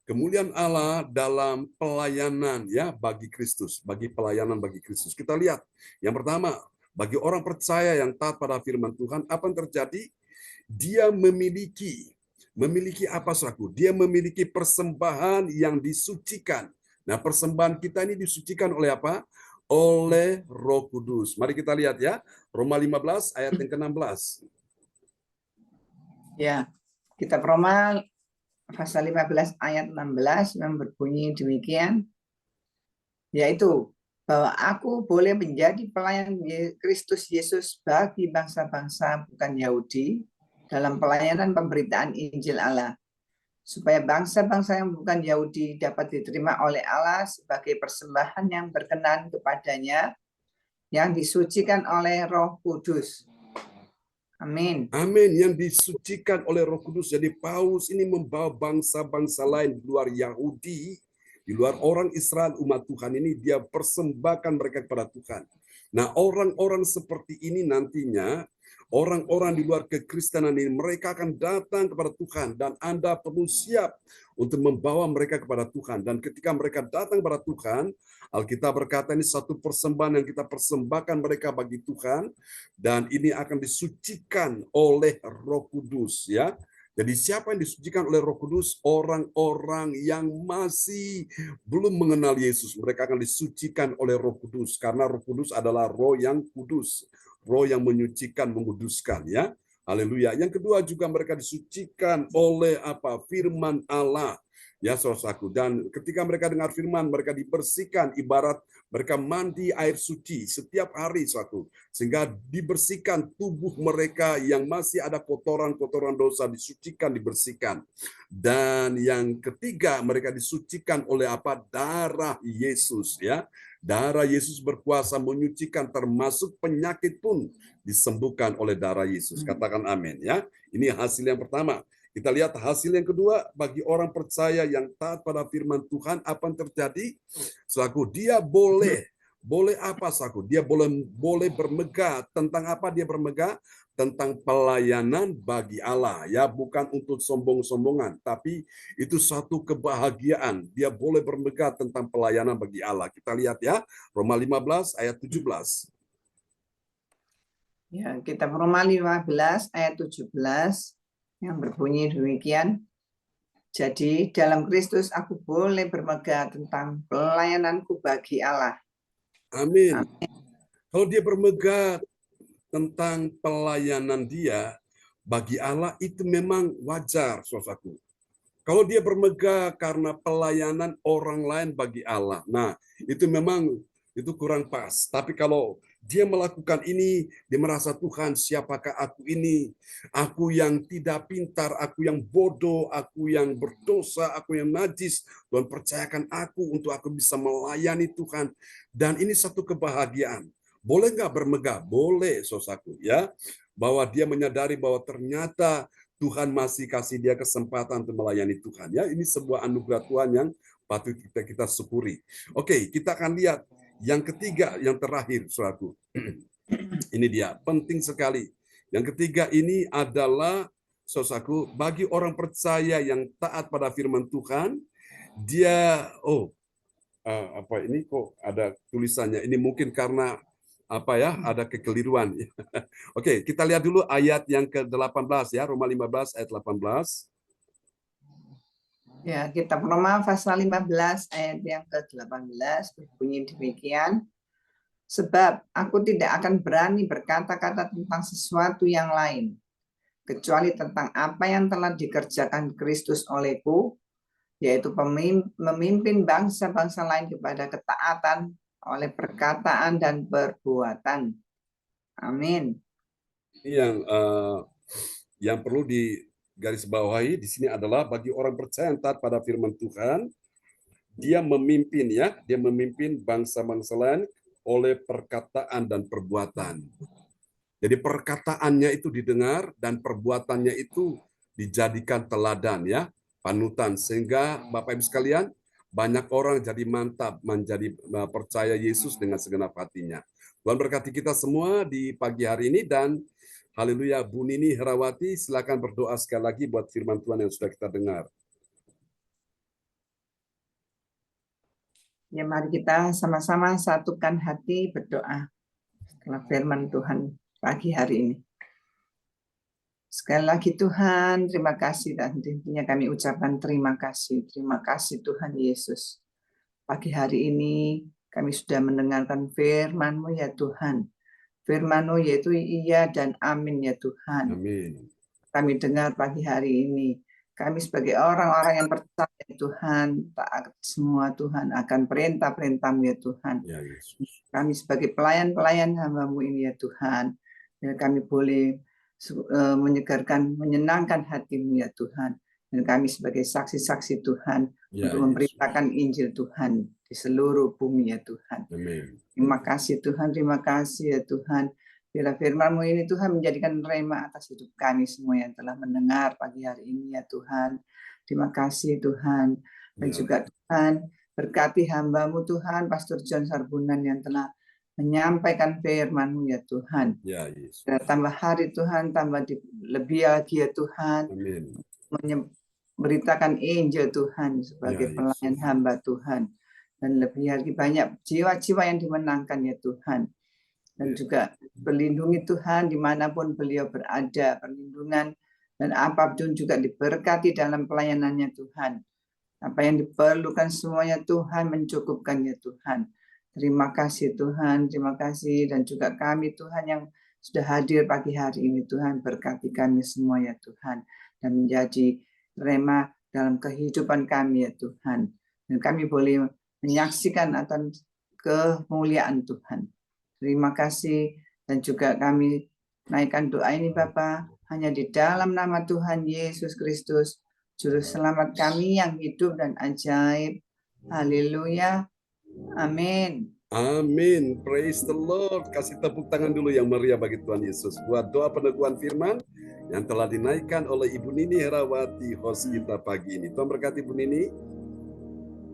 kemuliaan Allah dalam pelayanan, ya, bagi Kristus, bagi pelayanan bagi Kristus. Kita lihat yang pertama, bagi orang percaya yang taat pada firman Tuhan, apa yang terjadi? Dia memiliki apa, saudaraku? Dia memiliki persembahan yang disucikan. Nah, persembahan kita ini disucikan oleh apa? Oleh Roh Kudus. Mari kita lihat ya, Roma 15 ayat yang ke-16. Ya, kitab Roma pasal 15 ayat 16 yang berbunyi demikian, yaitu bahwa aku boleh menjadi pelayan Kristus Yesus bagi bangsa-bangsa bukan Yahudi dalam pelayanan pemberitaan Injil Allah, supaya bangsa-bangsa yang bukan Yahudi dapat diterima oleh Allah sebagai persembahan yang berkenan kepadanya, yang disucikan oleh Roh Kudus. Amin. Amin, yang disucikan oleh Roh Kudus. Jadi Paulus ini membawa bangsa-bangsa lain di luar Yahudi, di luar orang Israel, umat Tuhan ini, dia persembahkan mereka kepada Tuhan. Nah, orang-orang seperti ini nantinya, orang-orang di luar kekristenan ini, mereka akan datang kepada Tuhan, dan Anda perlu siap untuk membawa mereka kepada Tuhan. Dan ketika mereka datang kepada Tuhan, Alkitab berkata ini satu persembahan yang kita persembahkan mereka bagi Tuhan, dan ini akan disucikan oleh Roh Kudus, ya. Jadi siapa yang disucikan oleh Roh Kudus? Orang-orang yang masih belum mengenal Yesus. Mereka akan disucikan oleh Roh Kudus. Karena Roh Kudus adalah roh yang kudus. Roh yang menyucikan, menguduskan, ya. Haleluya. Yang kedua juga mereka disucikan oleh apa? Firman Allah. Ya, saudaraku. Dan ketika mereka dengar firman, mereka dibersihkan, ibarat mereka mandi air suci setiap hari, saudaraku. Sehingga dibersihkan tubuh mereka yang masih ada kotoran-kotoran dosa, disucikan, dibersihkan. Dan yang ketiga, mereka disucikan oleh apa? Darah Yesus, ya. Darah Yesus berkuasa menyucikan, termasuk penyakit pun disembuhkan oleh darah Yesus. Katakan amin, ya. Ini hasil yang pertama. Kita lihat hasil yang kedua, bagi orang percaya yang taat pada firman Tuhan, apa yang terjadi? Saudaraku, dia boleh apa, saudaraku? Dia boleh bermegah. Tentang apa dia bermegah? Tentang pelayanan bagi Allah, ya, bukan untuk sombong-sombongan, tapi itu satu kebahagiaan. Dia boleh bermegah tentang pelayanan bagi Allah. Kita lihat ya, Roma 15 ayat 17. Ya, kitab Roma 15 ayat 17 yang berbunyi demikian. Jadi dalam Kristus aku boleh bermegah tentang pelayananku bagi Allah. Amin. Kalau dia bermegah tentang pelayanan dia bagi Allah, itu memang wajar, saudaraku. Kalau dia bermegah karena pelayanan orang lain bagi Allah. Nah, itu memang itu kurang pas. Tapi kalau dia melakukan ini, dia merasa Tuhan, siapakah aku ini? Aku yang tidak pintar, aku yang bodoh, aku yang berdosa, aku yang najis. Tuhan percayakan aku untuk aku bisa melayani Tuhan. Dan ini satu kebahagiaan. Boleh nggak bermegah? Boleh, saudaraku, ya. Bahwa dia menyadari bahwa ternyata Tuhan masih kasih dia kesempatan untuk melayani Tuhan. Ya, ini sebuah anugerah Tuhan yang patut kita syukuri. Oke, kita akan lihat yang ketiga, yang terakhir, saudaraku. Ini dia, penting sekali. Yang ketiga ini adalah, saudaraku, bagi orang percaya yang taat pada firman Tuhan, dia, apa ini kok ada tulisannya? Ini mungkin karena apa ya, ada kekeliruan. Oke, kita lihat dulu ayat yang ke-18 ya, Roma 15 ayat 18. Ya, kitab Roma pasal 15 ayat yang ke-18 berbunyi demikian. Sebab aku tidak akan berani berkata-kata tentang sesuatu yang lain, kecuali tentang apa yang telah dikerjakan Kristus olehku, yaitu memimpin bangsa-bangsa lain kepada ketaatan oleh perkataan dan perbuatan. Amin. Yang perlu digarisbawahi di sini adalah bagi orang percaya yang taat pada firman Tuhan, dia memimpin ya, dia memimpin bangsa-bangsa lain oleh perkataan dan perbuatan. Jadi perkataannya itu didengar dan perbuatannya itu dijadikan teladan ya, panutan, sehingga Bapak Ibu sekalian, banyak orang jadi mantap menjadi percaya Yesus dengan segenap hatinya. Tuhan berkati kita semua di pagi hari ini, dan haleluya. Bu Nini Herawati, silakan berdoa sekali lagi buat firman Tuhan yang sudah kita dengar. Ya, mari kita sama-sama satukan hati berdoa setelah firman Tuhan pagi hari ini. Sekali lagi Tuhan, terima kasih, dan tentunya kami ucapkan terima kasih. Terima kasih Tuhan Yesus. Pagi hari ini kami sudah mendengarkan firman-Mu ya Tuhan. Firman-Mu yaitu iya dan amin ya Tuhan. Amin. Kami dengar pagi hari ini. Kami sebagai orang-orang yang percaya Tuhan, taat semua Tuhan akan perintah-perintah-Mu ya Tuhan. Ya, Yesus. Kami sebagai pelayan-pelayan hamba-Mu ini ya Tuhan. Dan kami boleh menyegarkan, menyenangkan hati-Mu ya Tuhan. Dan kami sebagai saksi-saksi Tuhan Ya, untuk memberitakan Injil Tuhan di seluruh bumi ya Tuhan. Amin. Terima kasih Tuhan, terima kasih ya Tuhan. Bila firman-Mu ini Tuhan menjadikan rema atas hidup kami semua yang telah mendengar pagi hari ini ya Tuhan. Terima kasih Tuhan. Dan Ya. juga Tuhan berkati hamba-Mu Tuhan, Pastor John Sarbunan yang telah menyampaikan firman-Mu ya Tuhan. Ya, Yesus. Dan tambah hari Tuhan, tambah lebih lagi ya Tuhan. Amin. Memberitakan Injil Tuhan sebagai Ya, pelayan Yesus. hamba Tuhan. Dan lebih lagi banyak jiwa-jiwa yang dimenangkan ya Tuhan. Dan juga berlindungi Tuhan dimanapun beliau berada, perlindungan dan apapun juga diberkati dalam pelayanannya Tuhan. Apa yang diperlukan semuanya Tuhan mencukupkan ya Tuhan. Terima kasih Tuhan, terima kasih. Dan juga kami Tuhan yang sudah hadir pagi hari ini Tuhan, berkati kami semua ya Tuhan. Dan menjadi rema dalam kehidupan kami ya Tuhan. Dan kami boleh menyaksikan atas kemuliaan Tuhan. Terima kasih, dan juga kami naikkan doa ini Bapa hanya di dalam nama Tuhan Yesus Kristus, Juru Selamat kami yang hidup dan ajaib. Haleluya. Amin. Amin. Praise the Lord. Kasih tepuk tangan dulu yang meriah bagi Tuhan Yesus. Buat doa peneguhan firman yang telah dinaikkan oleh Ibu Nini Herawati, host kita pagi ini. Tuhan berkati Ibu Nini.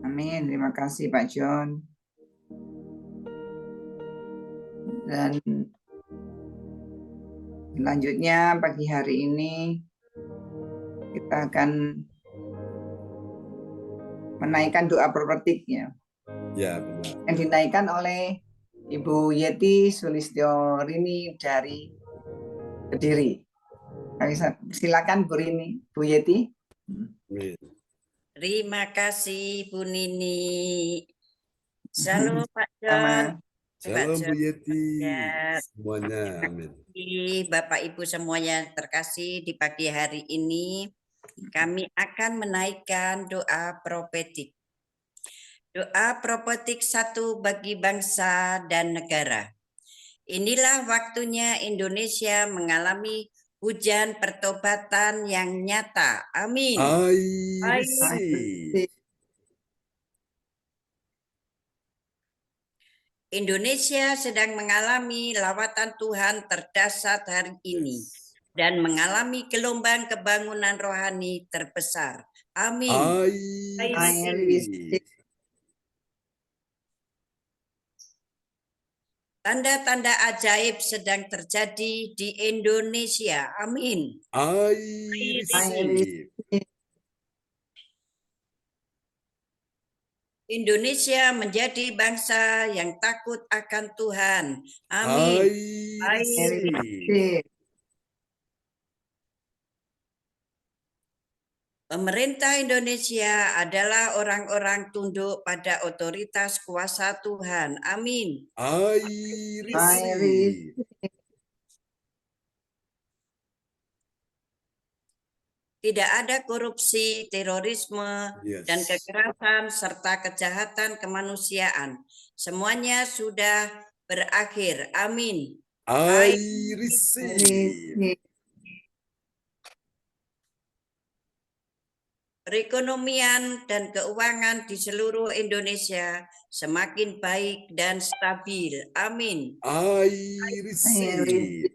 Amin. Terima kasih Pak John. Dan selanjutnya pagi hari ini kita akan menaikkan doa prophetiknya. Ya, benar. Yang dinaikkan oleh Ibu Yeti Sulistyorini dari Kediri. Kami silakan Bu Yeti. Amin. Terima kasih Bu Nini. Shalom Pak John. Sama. Shalom Bu Yeti. Ya. Semuanya. Amin. Bapak Ibu semuanya terkasih di pagi hari ini. kami akan menaikkan doa profetik. Doa profetik 1 bagi bangsa dan negara. Inilah waktunya Indonesia mengalami hujan pertobatan yang nyata. Amin. I receive. Indonesia sedang mengalami lawatan Tuhan terdahsyat hari ini Yes. dan mengalami gelombang kebangunan rohani terbesar. Amin. I receive. Tanda-tanda ajaib sedang terjadi di Indonesia. Amin. I receive. Indonesia menjadi bangsa yang takut akan Tuhan. Amin. I receive. Pemerintah Indonesia adalah orang-orang tunduk pada otoritas kuasa Tuhan. Amin. I receive. Tidak ada korupsi, terorisme, Yes. dan kekerasan serta kejahatan kemanusiaan. Semuanya sudah berakhir. Amin. I receive. Perekonomian dan keuangan di seluruh Indonesia semakin baik dan stabil. Amin. I receive.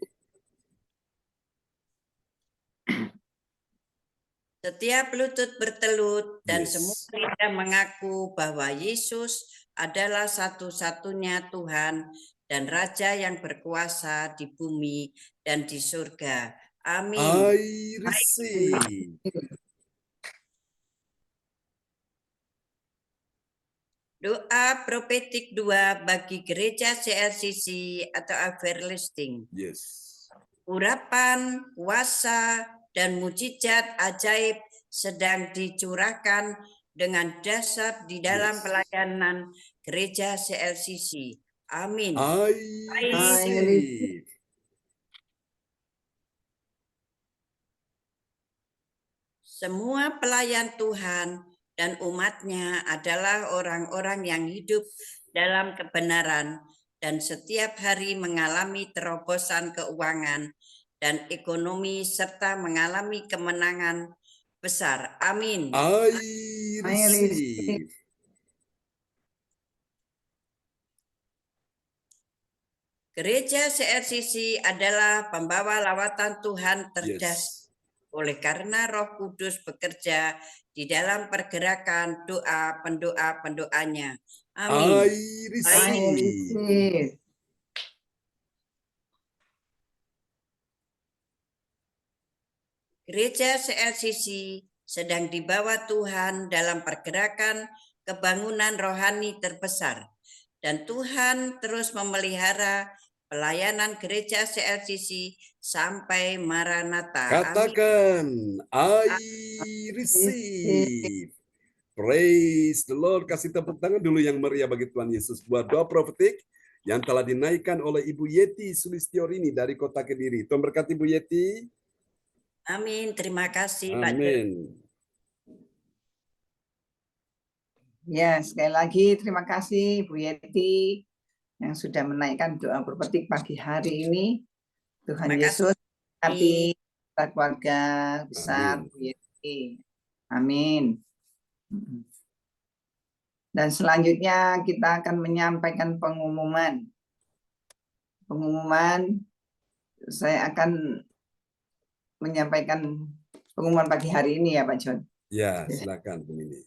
Setiap lutut bertelut dan Yes. semua lidah mengaku bahwa Yesus adalah satu-satunya Tuhan dan Raja yang berkuasa di bumi dan di surga. Amin. I receive. Doa profetik 2 bagi gereja CLCC atau everlasting. Yes. Urapan, kuasa, dan mujizat ajaib sedang dicurahkan dengan dahsyat di dalam Yes. pelayanan gereja CLCC. Amin. I receive. Semua pelayan Tuhan dan umatnya adalah orang-orang yang hidup dalam kebenaran dan setiap hari mengalami terobosan keuangan dan ekonomi serta mengalami kemenangan besar. Amin. I receive. Gereja CRCC adalah pembawa lawatan Tuhan Yes. terdahsyat. Oleh karena Roh Kudus bekerja di dalam pergerakan doa pendoa-pendoanya. Amin. I receive. Gereja CLCC sedang dibawa Tuhan dalam pergerakan kebangunan rohani terbesar. Dan Tuhan terus memelihara pelayanan gereja CLCC sampai Maranatha. Amin. Katakan, I receive. Praise the Lord. Kasih tepuk tangan dulu yang meriah bagi Tuhan Yesus. Buat doa profetik yang telah dinaikkan oleh Ibu Yeti Sulistiorini dari Kota Kediri. Tuhan berkati Ibu Yeti. Amin. Terima kasih Pak Jero. Amin. Ya, sekali lagi terima kasih Bu Yeti yang sudah menaikkan doa profetik pagi hari ini. Tuhan Terima Yesus kasih. berkati keluarga besar Amin. Bu Yeti. Amin. Dan selanjutnya kita akan menyampaikan pengumuman. Saya akan menyampaikan pengumuman pagi hari ini ya Pak John. Ya, silakan Bu Nini.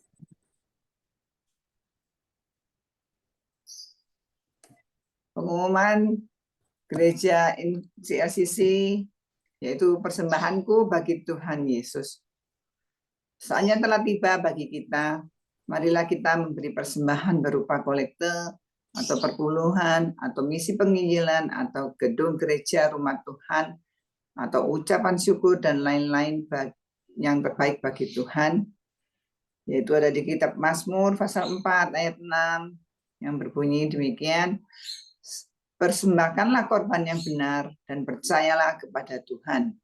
Pengumuman gereja CLCC yaitu persembahanku bagi Tuhan Yesus. Saatnya telah tiba bagi kita. Marilah kita memberi persembahan berupa kolekte atau perpuluhan atau misi penginjilan atau gedung gereja rumah Tuhan atau ucapan syukur dan lain-lain yang terbaik bagi Tuhan. Yaitu ada di kitab Mazmur pasal 4 ayat 6 yang berbunyi demikian. Persembahkanlah korban yang benar dan percayalah kepada Tuhan.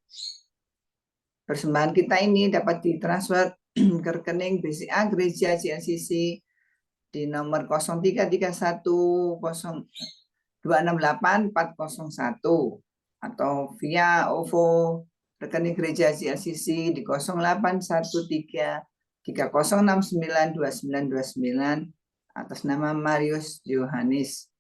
persembahan kita ini dapat ditransfer ke rekening BCA Gereja GLCC di nomor 03310268 401 atau via OVO rekening Gereja GLCC di 081330692929 atas nama Marius Yohanes.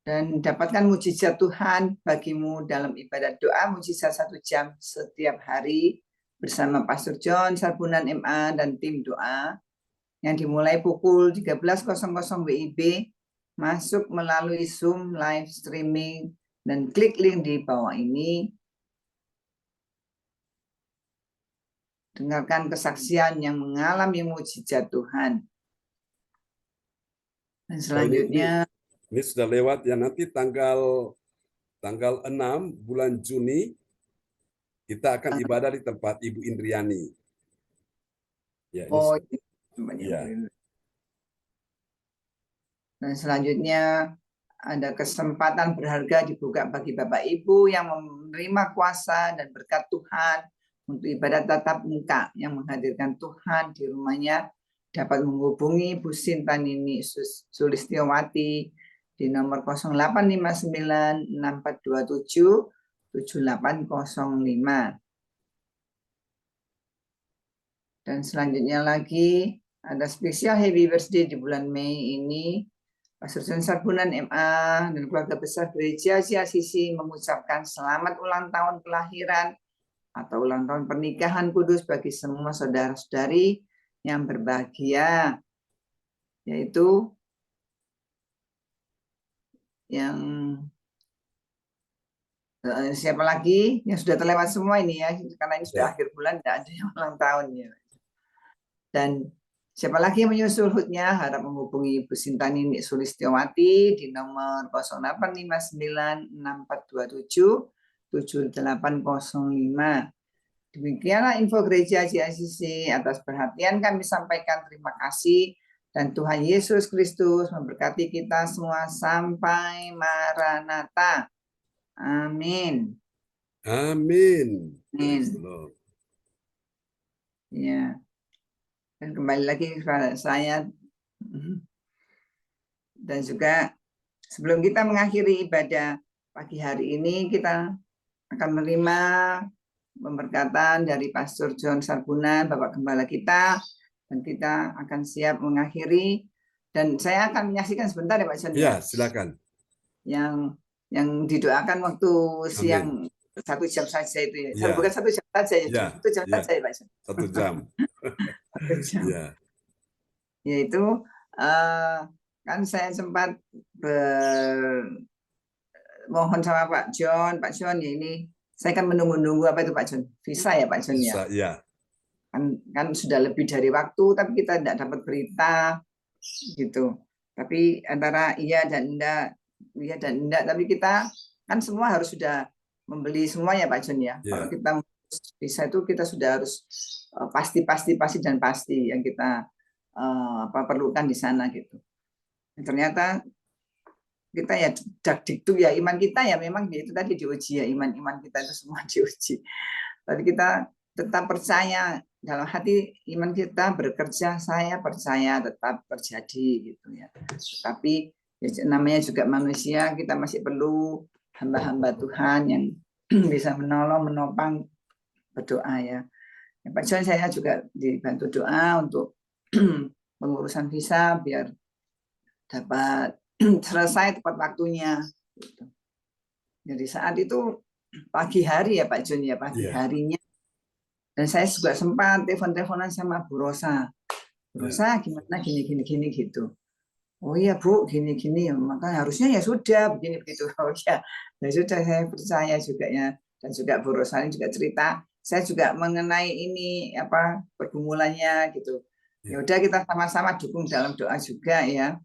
Dan dapatkan mujizat Tuhan bagimu dalam ibadat doa mujizat 1 jam setiap hari bersama Pastor John Sarbunan MA dan tim doa yang dimulai pukul 13.00 WIB, masuk melalui Zoom live streaming dan klik link di bawah ini. Dengarkan kesaksian yang mengalami mujizat Tuhan. Dan selanjutnya Ini sudah lewat ya, nanti tanggal 6 bulan Juni kita akan ibadah di tempat Ibu Indriani. Ya, iya. Dan selanjutnya ada kesempatan berharga dibuka bagi Bapak Ibu yang menerima kuasa dan berkat Tuhan untuk ibadat tatap muka yang menghadirkan Tuhan di rumahnya, dapat menghubungi Bu Sintanini Sulistiowati di nomor 085964277805. Dan selanjutnya lagi ada spesial happy birthday di bulan Mei ini. Pastor John Sarbunan MA dan keluarga besar Gereja GLCC mengucapkan selamat ulang tahun kelahiran atau ulang tahun pernikahan kudus bagi semua saudara-saudari yang berbahagia, yaitu yang siapa lagi yang sudah terlewat semua ini ya, karena ini sudah akhir bulan, tidak ada yang ulang tahun ya. Dan siapa lagi yang menyusul hutnya harap menghubungi Ibu Sintanini Sulistiowati di nomor 085964277805. Demikianlah info Gereja GLCC. Atas perhatian kami sampaikan terima kasih. Dan Tuhan Yesus Kristus memberkati kita semua sampai Maranatha. Amin. Amin. Amin. Ya. Dan kembali lagi kepada saya. Dan juga sebelum kita mengakhiri ibadah pagi hari ini, kita akan menerima pemberkatan dari Pastor John Sarbunan, Bapak Gembala kita. Dan kita akan siap mengakhiri, dan saya akan menyaksikan sebentar ya Pak John. Ya, silakan. Yang didoakan waktu siang 1 jam saja itu ya. Ya. Bukan 1 jam saja ya, 1 jam saja ya Pak John. 1 jam. 1 jam. Ya. Yaitu kan saya sempat mohon sama Pak John ya, ini saya kan menunggu-nunggu apa itu Pak John? Visa ya Pak John ya. Ya. Kan sudah lebih dari waktu, tapi kita tidak dapat berita gitu. Tapi antara iya dan enggak, tapi kita kan semua harus sudah membeli semua ya Pak John ya. Kalau kita bisa itu kita sudah harus pasti dan pasti yang kita perlukan di sana gitu. Dan ternyata kita ya dakdikduk ya, iman kita ya memang itu tadi diuji ya, iman kita itu semua diuji. Tapi kita tetap percaya dalam hati, iman kita bekerja, saya percaya tetap terjadi gitu ya. Tapi ya, namanya juga manusia, kita masih perlu hamba-hamba Tuhan yang bisa menolong, menopang, berdoa ya. Pak John, saya juga dibantu doa untuk pengurusan visa biar dapat selesai tepat waktunya. Gitu. Jadi saat itu pagi hari ya Pak John ya, pagi harinya. Dan saya juga sempat telepon-teleponan sama Bu Rosa. Bu Rosa gimana gini gitu. Oh iya Bu, gini, maka harusnya ya sudah begini begitu. Oh ya, ya sudah, saya percaya juga ya. Dan juga Bu Rosa juga cerita, saya juga mengenai ini pergumulannya gitu. Ya udah kita sama-sama dukung dalam doa juga ya.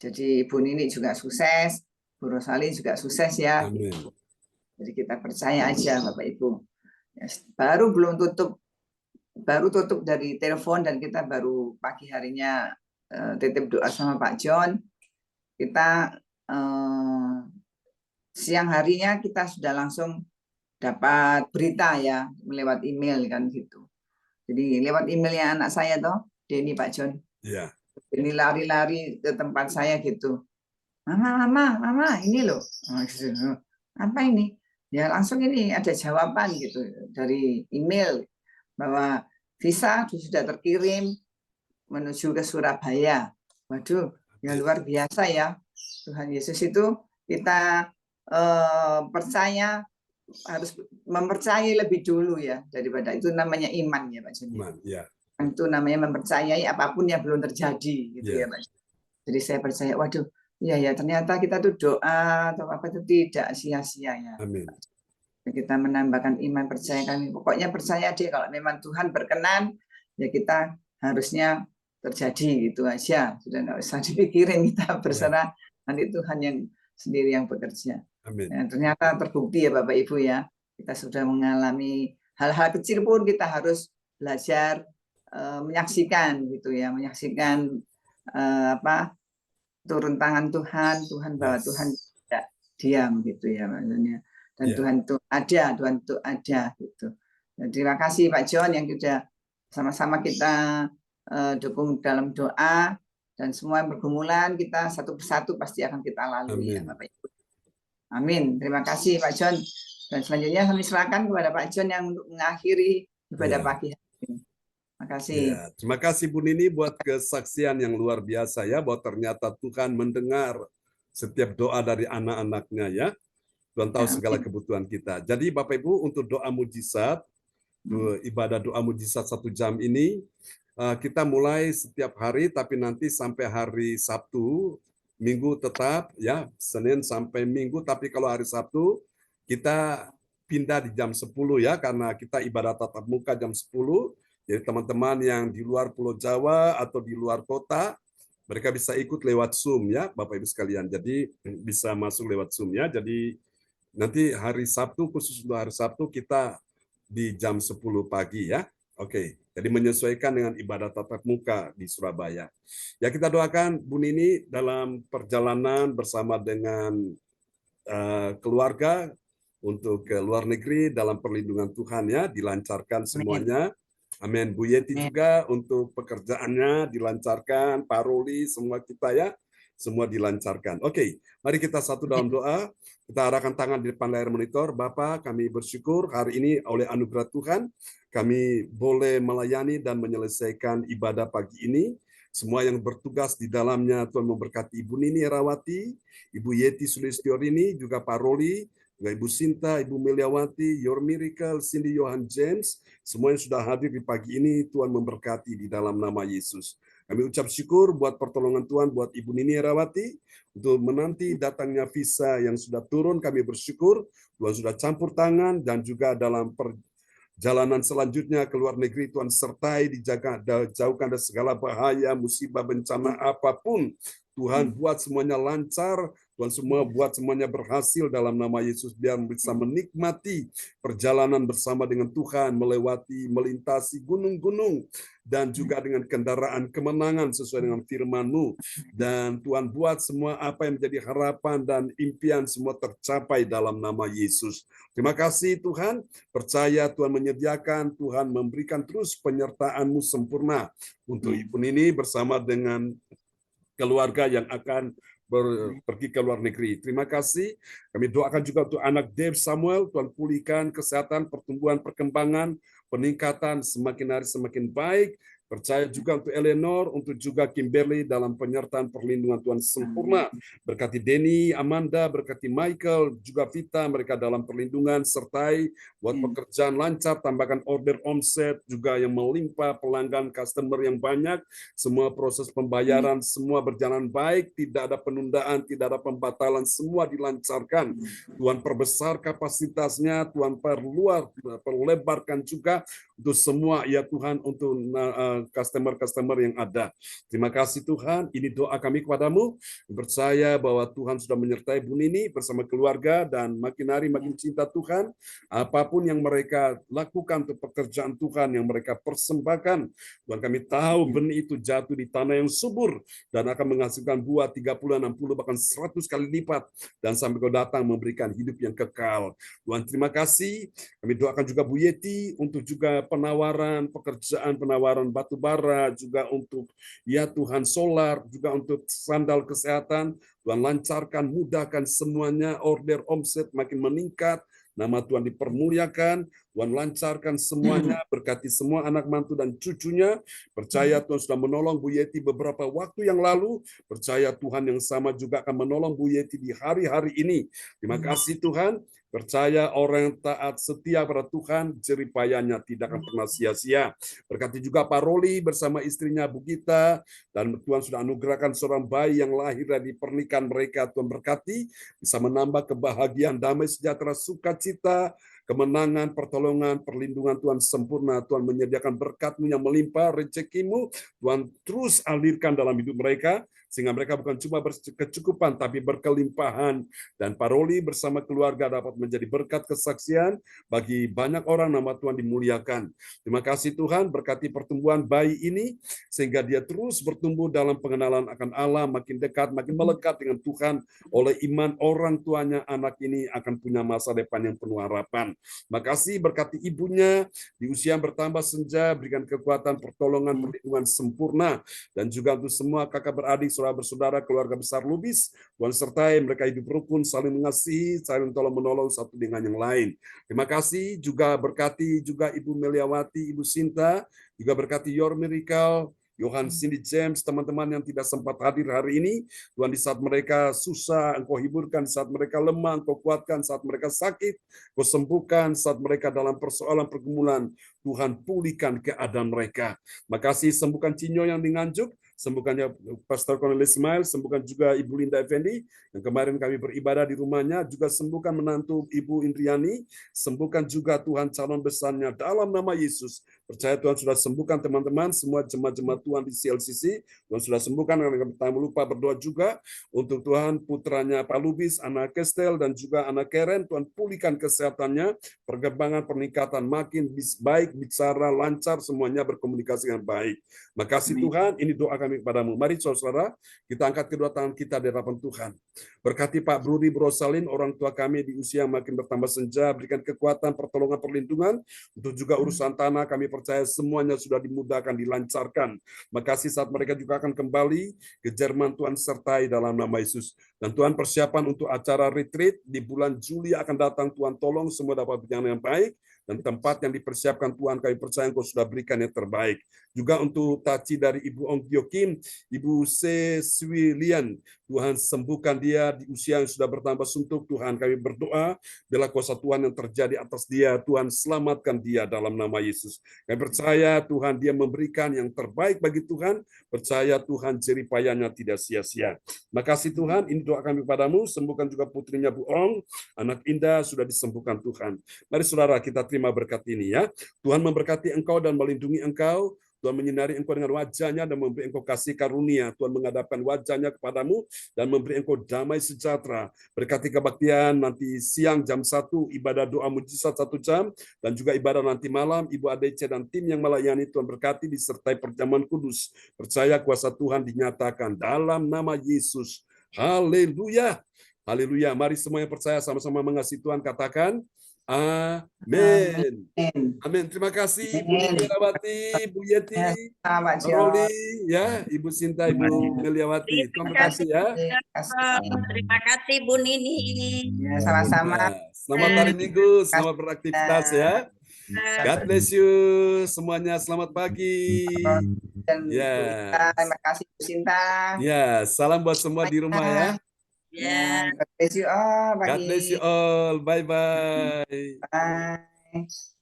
Jadi Bu Nini juga sukses, Bu Rosali juga sukses ya. Amin. Jadi kita percaya aja Bapak Ibu. Baru tutup dari telepon dan kita baru pagi harinya titip doa sama Pak John. Kita siang harinya kita sudah langsung dapat berita ya lewat email kan gitu. Jadi lewat emailnya anak saya toh, Denny Pak John. Ya. Ini lari-lari ke tempat saya gitu. Mama, ini loh. Apa ini? Ya langsung ini ada jawaban gitu dari email bahwa visa sudah terkirim menuju ke Surabaya. Waduh, ya luar biasa ya. Tuhan Yesus itu kita percaya, harus mempercayai lebih dulu ya daripada itu, namanya iman ya Pak Joni. Iman, ya. Itu namanya mempercayai apapun yang belum terjadi gitu Ya. ya Pak. Jadi saya percaya, waduh, ya ternyata kita tuh doa atau apa itu tidak sia-sia ya. Amin. Kita menambahkan iman, percaya kami. Pokoknya percaya deh kalau memang Tuhan berkenan, ya kita harusnya terjadi gitu aja. Sudah nggak usah dipikirin, kita berserah nanti Tuhan yang sendiri yang bekerja. Amin. Ya, ternyata terbukti ya Bapak Ibu ya, kita sudah mengalami hal-hal kecil pun kita harus belajar menyaksikan gitu ya, menyaksikan turun tangan Tuhan, bahwa Tuhan tidak diam gitu ya maksudnya. Dan Tuhan itu ada gitu. Dan terima kasih Pak John yang sudah sama-sama kita dukung dalam doa, dan semua pergumulan kita satu persatu pasti akan kita lalui ya Bapak Ibu. Amin. Terima kasih Pak John. Dan selanjutnya kami serahkan kepada Pak John yang untuk mengakhiri ibadah pagi hari ini. Terima kasih. Ya, terima kasih Bu Nini buat kesaksian yang luar biasa ya, bahwa ternyata Tuhan mendengar setiap doa dari anak-anaknya ya. Tuhan tahu segala kebutuhan kita. Jadi Bapak Ibu, untuk doa mujizat, ibadah doa mujizat 1 jam ini, kita mulai setiap hari, tapi nanti sampai hari Sabtu, Minggu tetap ya, Senin sampai Minggu, tapi kalau hari Sabtu kita pindah di jam 10 ya, karena kita ibadah tatap muka jam 10. Jadi teman-teman yang di luar Pulau Jawa atau di luar kota, mereka bisa ikut lewat Zoom ya, Bapak Ibu sekalian. Jadi bisa masuk lewat Zoom ya. Jadi nanti hari Sabtu, khusus untuk hari Sabtu kita di jam 10 pagi ya. Oke, jadi menyesuaikan dengan ibadah tatap muka di Surabaya. Ya, kita doakan Bu Nini dalam perjalanan bersama dengan keluarga untuk ke luar negeri dalam perlindungan Tuhan ya, dilancarkan semuanya. Amin. Bu Yeti juga untuk pekerjaannya dilancarkan, Pak Roli, semua kita ya, semua dilancarkan. Oke, mari kita satu dalam doa. Kita arahkan tangan di depan layar monitor. Bapa, kami bersyukur hari ini oleh anugerah Tuhan, kami boleh melayani dan menyelesaikan ibadah pagi ini. Semua yang bertugas di dalamnya, Tuhan memberkati Ibu Nini Herawati, Ibu Yeti Sulistiorini, juga Pak Roli, juga Ibu Sinta, Ibu Meliawati, Your Miracle, Cindy Johan James, semua yang sudah hadir di pagi ini, Tuhan memberkati di dalam nama Yesus. Kami ucap syukur buat pertolongan Tuhan, buat Ibu Nini Herawati, untuk menanti datangnya visa yang sudah turun, kami bersyukur, Tuhan sudah campur tangan, dan juga dalam perjalanan selanjutnya ke luar negeri, Tuhan sertai, dijaga, jauhkan dari segala bahaya, musibah, bencana apapun. Tuhan buat semuanya lancar, Tuhan semua buat semuanya berhasil dalam nama Yesus, biar bisa menikmati perjalanan bersama dengan Tuhan, melintasi gunung-gunung, dan juga dengan kendaraan kemenangan sesuai dengan firman-Mu. Dan Tuhan buat semua apa yang menjadi harapan dan impian semua tercapai dalam nama Yesus. Terima kasih Tuhan, percaya Tuhan menyediakan, Tuhan memberikan terus penyertaan-Mu sempurna untuk Ibu Nini bersama dengan keluarga yang akan pergi ke luar negeri. Terima kasih. Kami doakan juga untuk anak Dave Samuel, Tuhan pulihkan kesehatan, pertumbuhan, perkembangan, peningkatan semakin hari semakin baik. Percaya juga untuk Eleanor, untuk juga Kimberly dalam penyertaan perlindungan Tuhan sempurna. Berkati Denny, Amanda, berkati Michael, juga Vita, mereka dalam perlindungan, sertai buat pekerjaan lancar, tambahkan order omset, juga yang melimpah, pelanggan, customer yang banyak, semua proses pembayaran, semua berjalan baik, tidak ada penundaan, tidak ada pembatalan, semua dilancarkan. Tuhan perbesar kapasitasnya, Tuhan perlebarkan juga untuk semua, ya Tuhan, untuk customer-customer yang ada. Terima kasih Tuhan, ini doa kami kepadamu. Percaya bahwa Tuhan sudah menyertai Bu Nini bersama keluarga dan makin hari makin cinta Tuhan. Apapun yang mereka lakukan untuk pekerjaan Tuhan, yang mereka persembahkan, Tuhan kami tahu benih itu jatuh di tanah yang subur dan akan menghasilkan buah 30, 60, bahkan 100 kali lipat. Dan sampai kau datang memberikan hidup yang kekal. Tuhan terima kasih. Kami doakan juga Bu Yeti untuk juga penawaran pekerjaan, penawaran batu bara, juga untuk ya Tuhan solar, juga untuk sandal kesehatan. Tuhan lancarkan, mudahkan semuanya, order omset makin meningkat. Nama Tuhan dipermuliakan, Tuhan lancarkan semuanya, berkati semua anak mantu dan cucunya. Percaya Tuhan sudah menolong Bu Yeti beberapa waktu yang lalu. Percaya Tuhan yang sama juga akan menolong Bu Yeti di hari-hari ini. Terima kasih Tuhan. Percaya orang yang taat setia pada Tuhan, jeripayanya tidak akan pernah sia-sia. Berkati juga Pak Roli bersama istrinya Bu Gita, dan Tuhan sudah anugerahkan seorang bayi yang lahir dari pernikahan mereka. Tuhan berkati, bisa menambah kebahagiaan, damai sejahtera, sukacita, kemenangan, pertolongan, perlindungan Tuhan sempurna. Tuhan menyediakan berkat-Mu yang melimpah, rezekimu Tuhan terus alirkan dalam hidup mereka, sehingga mereka bukan cuma berkecukupan, tapi berkelimpahan. Dan Paroli bersama keluarga dapat menjadi berkat kesaksian bagi banyak orang, nama Tuhan dimuliakan. Terima kasih Tuhan, berkati pertumbuhan bayi ini, sehingga dia terus bertumbuh dalam pengenalan akan Allah, makin dekat, makin melekat dengan Tuhan. Oleh iman orang tuanya, anak ini akan punya masa depan yang penuh harapan. Makasih berkati ibunya, di usia yang bertambah senja, berikan kekuatan, pertolongan, perlindungan sempurna, dan juga untuk semua kakak beradik, saudara bersaudara, keluarga besar Lubis, Tuhan sertai mereka hidup rukun, saling mengasihi, saling tolong-menolong satu dengan yang lain. Terima kasih juga berkati juga Ibu Meliawati, Ibu Sinta, juga berkati Your Miracle, Johan Cindy James, teman-teman yang tidak sempat hadir hari ini. Tuhan, di saat mereka susah, Engkau hiburkan, di saat mereka lemah, Engkau kuatkan, saat mereka sakit, Engkau sembuhkan, saat mereka dalam persoalan pergumulan, Tuhan pulihkan keadaan mereka. Makasih sembuhkan Cinyo yang di Nganjuk, sembuhkannya Pastor Cornelis Ismail, sembuhkan juga Ibu Linda Effendi, yang kemarin kami beribadah di rumahnya, juga sembuhkan menantu Ibu Indriani, sembuhkan juga Tuhan calon besarnya dalam nama Yesus. Percaya Tuhan sudah sembuhkan teman-teman, semua jemaat-jemaat Tuhan di CLCC, Tuhan sudah sembuhkan, kami tak lupa berdoa juga untuk Tuhan putranya Pak Lubis, anak Kestel, dan juga anak Keren, Tuhan pulihkan kesehatannya, perkembangan pernikahan makin baik, bicara lancar, semuanya berkomunikasi dengan baik. Makasih Tuhan, ini doa kami kepadamu. Mari saudara, kita angkat kedua tangan kita di hadapan Tuhan. Berkati Pak Brudi Brosalin, orang tua kami di usia makin bertambah senja, berikan kekuatan, pertolongan, perlindungan, untuk juga urusan tanah, kami percaya semuanya sudah dimudahkan, dilancarkan. Makasih saat mereka juga akan kembali ke Jerman, Tuhan sertai dalam nama Yesus. Dan Tuhan persiapan untuk acara retreat di bulan Juli akan datang, Tuhan tolong semua dapat berjalan yang baik, dan tempat yang dipersiapkan Tuhan kami percaya Engkau sudah berikan yang terbaik. Juga untuk Taci dari Ibu Ong Gyokim, Ibu C. Swilian, Tuhan sembuhkan dia di usia yang sudah bertambah suntuk. Tuhan kami berdoa, bila kuasa Tuhan yang terjadi atas dia, Tuhan selamatkan dia dalam nama Yesus. Kami percaya Tuhan dia memberikan yang terbaik bagi Tuhan, percaya Tuhan jeripayanya tidak sia-sia. Makasih Tuhan, ini doa kami padamu, sembuhkan juga putrinya Bu Ong, anak Indah sudah disembuhkan Tuhan. Mari saudara kita terima berkat ini ya. Tuhan memberkati engkau dan melindungi engkau. Tuhan menyinari engkau dengan wajahnya dan memberi engkau kasih karunia. Tuhan menghadapkan wajahnya kepadamu dan memberi engkau damai sejahtera. Berkati kebaktian nanti siang jam 1, ibadah doa mujizat 1 jam, dan juga ibadah nanti malam, Ibu ADC dan tim yang melayani Tuhan berkati disertai perjamuan kudus. Percaya kuasa Tuhan dinyatakan dalam nama Yesus. Haleluya. Haleluya. Mari semua yang percaya sama-sama mengasihi Tuhan katakan amin. Amin. Terima kasih Bu Meliawati, Bu Yeti, Pak Roli, ya, Ibu Sinta, Ibu Meliawati. Tuhan berkati ya. Terima kasih Bu Nini. Ya, sama-sama. Ya, selamat hari Minggu, selamat beraktivitas ya. God bless you semuanya. Selamat pagi. Dan Ya. terima kasih Bu Sinta. Ya, salam buat semua di rumah ya. Ya. God bless you all. God bless you all. Bye bye. Bye.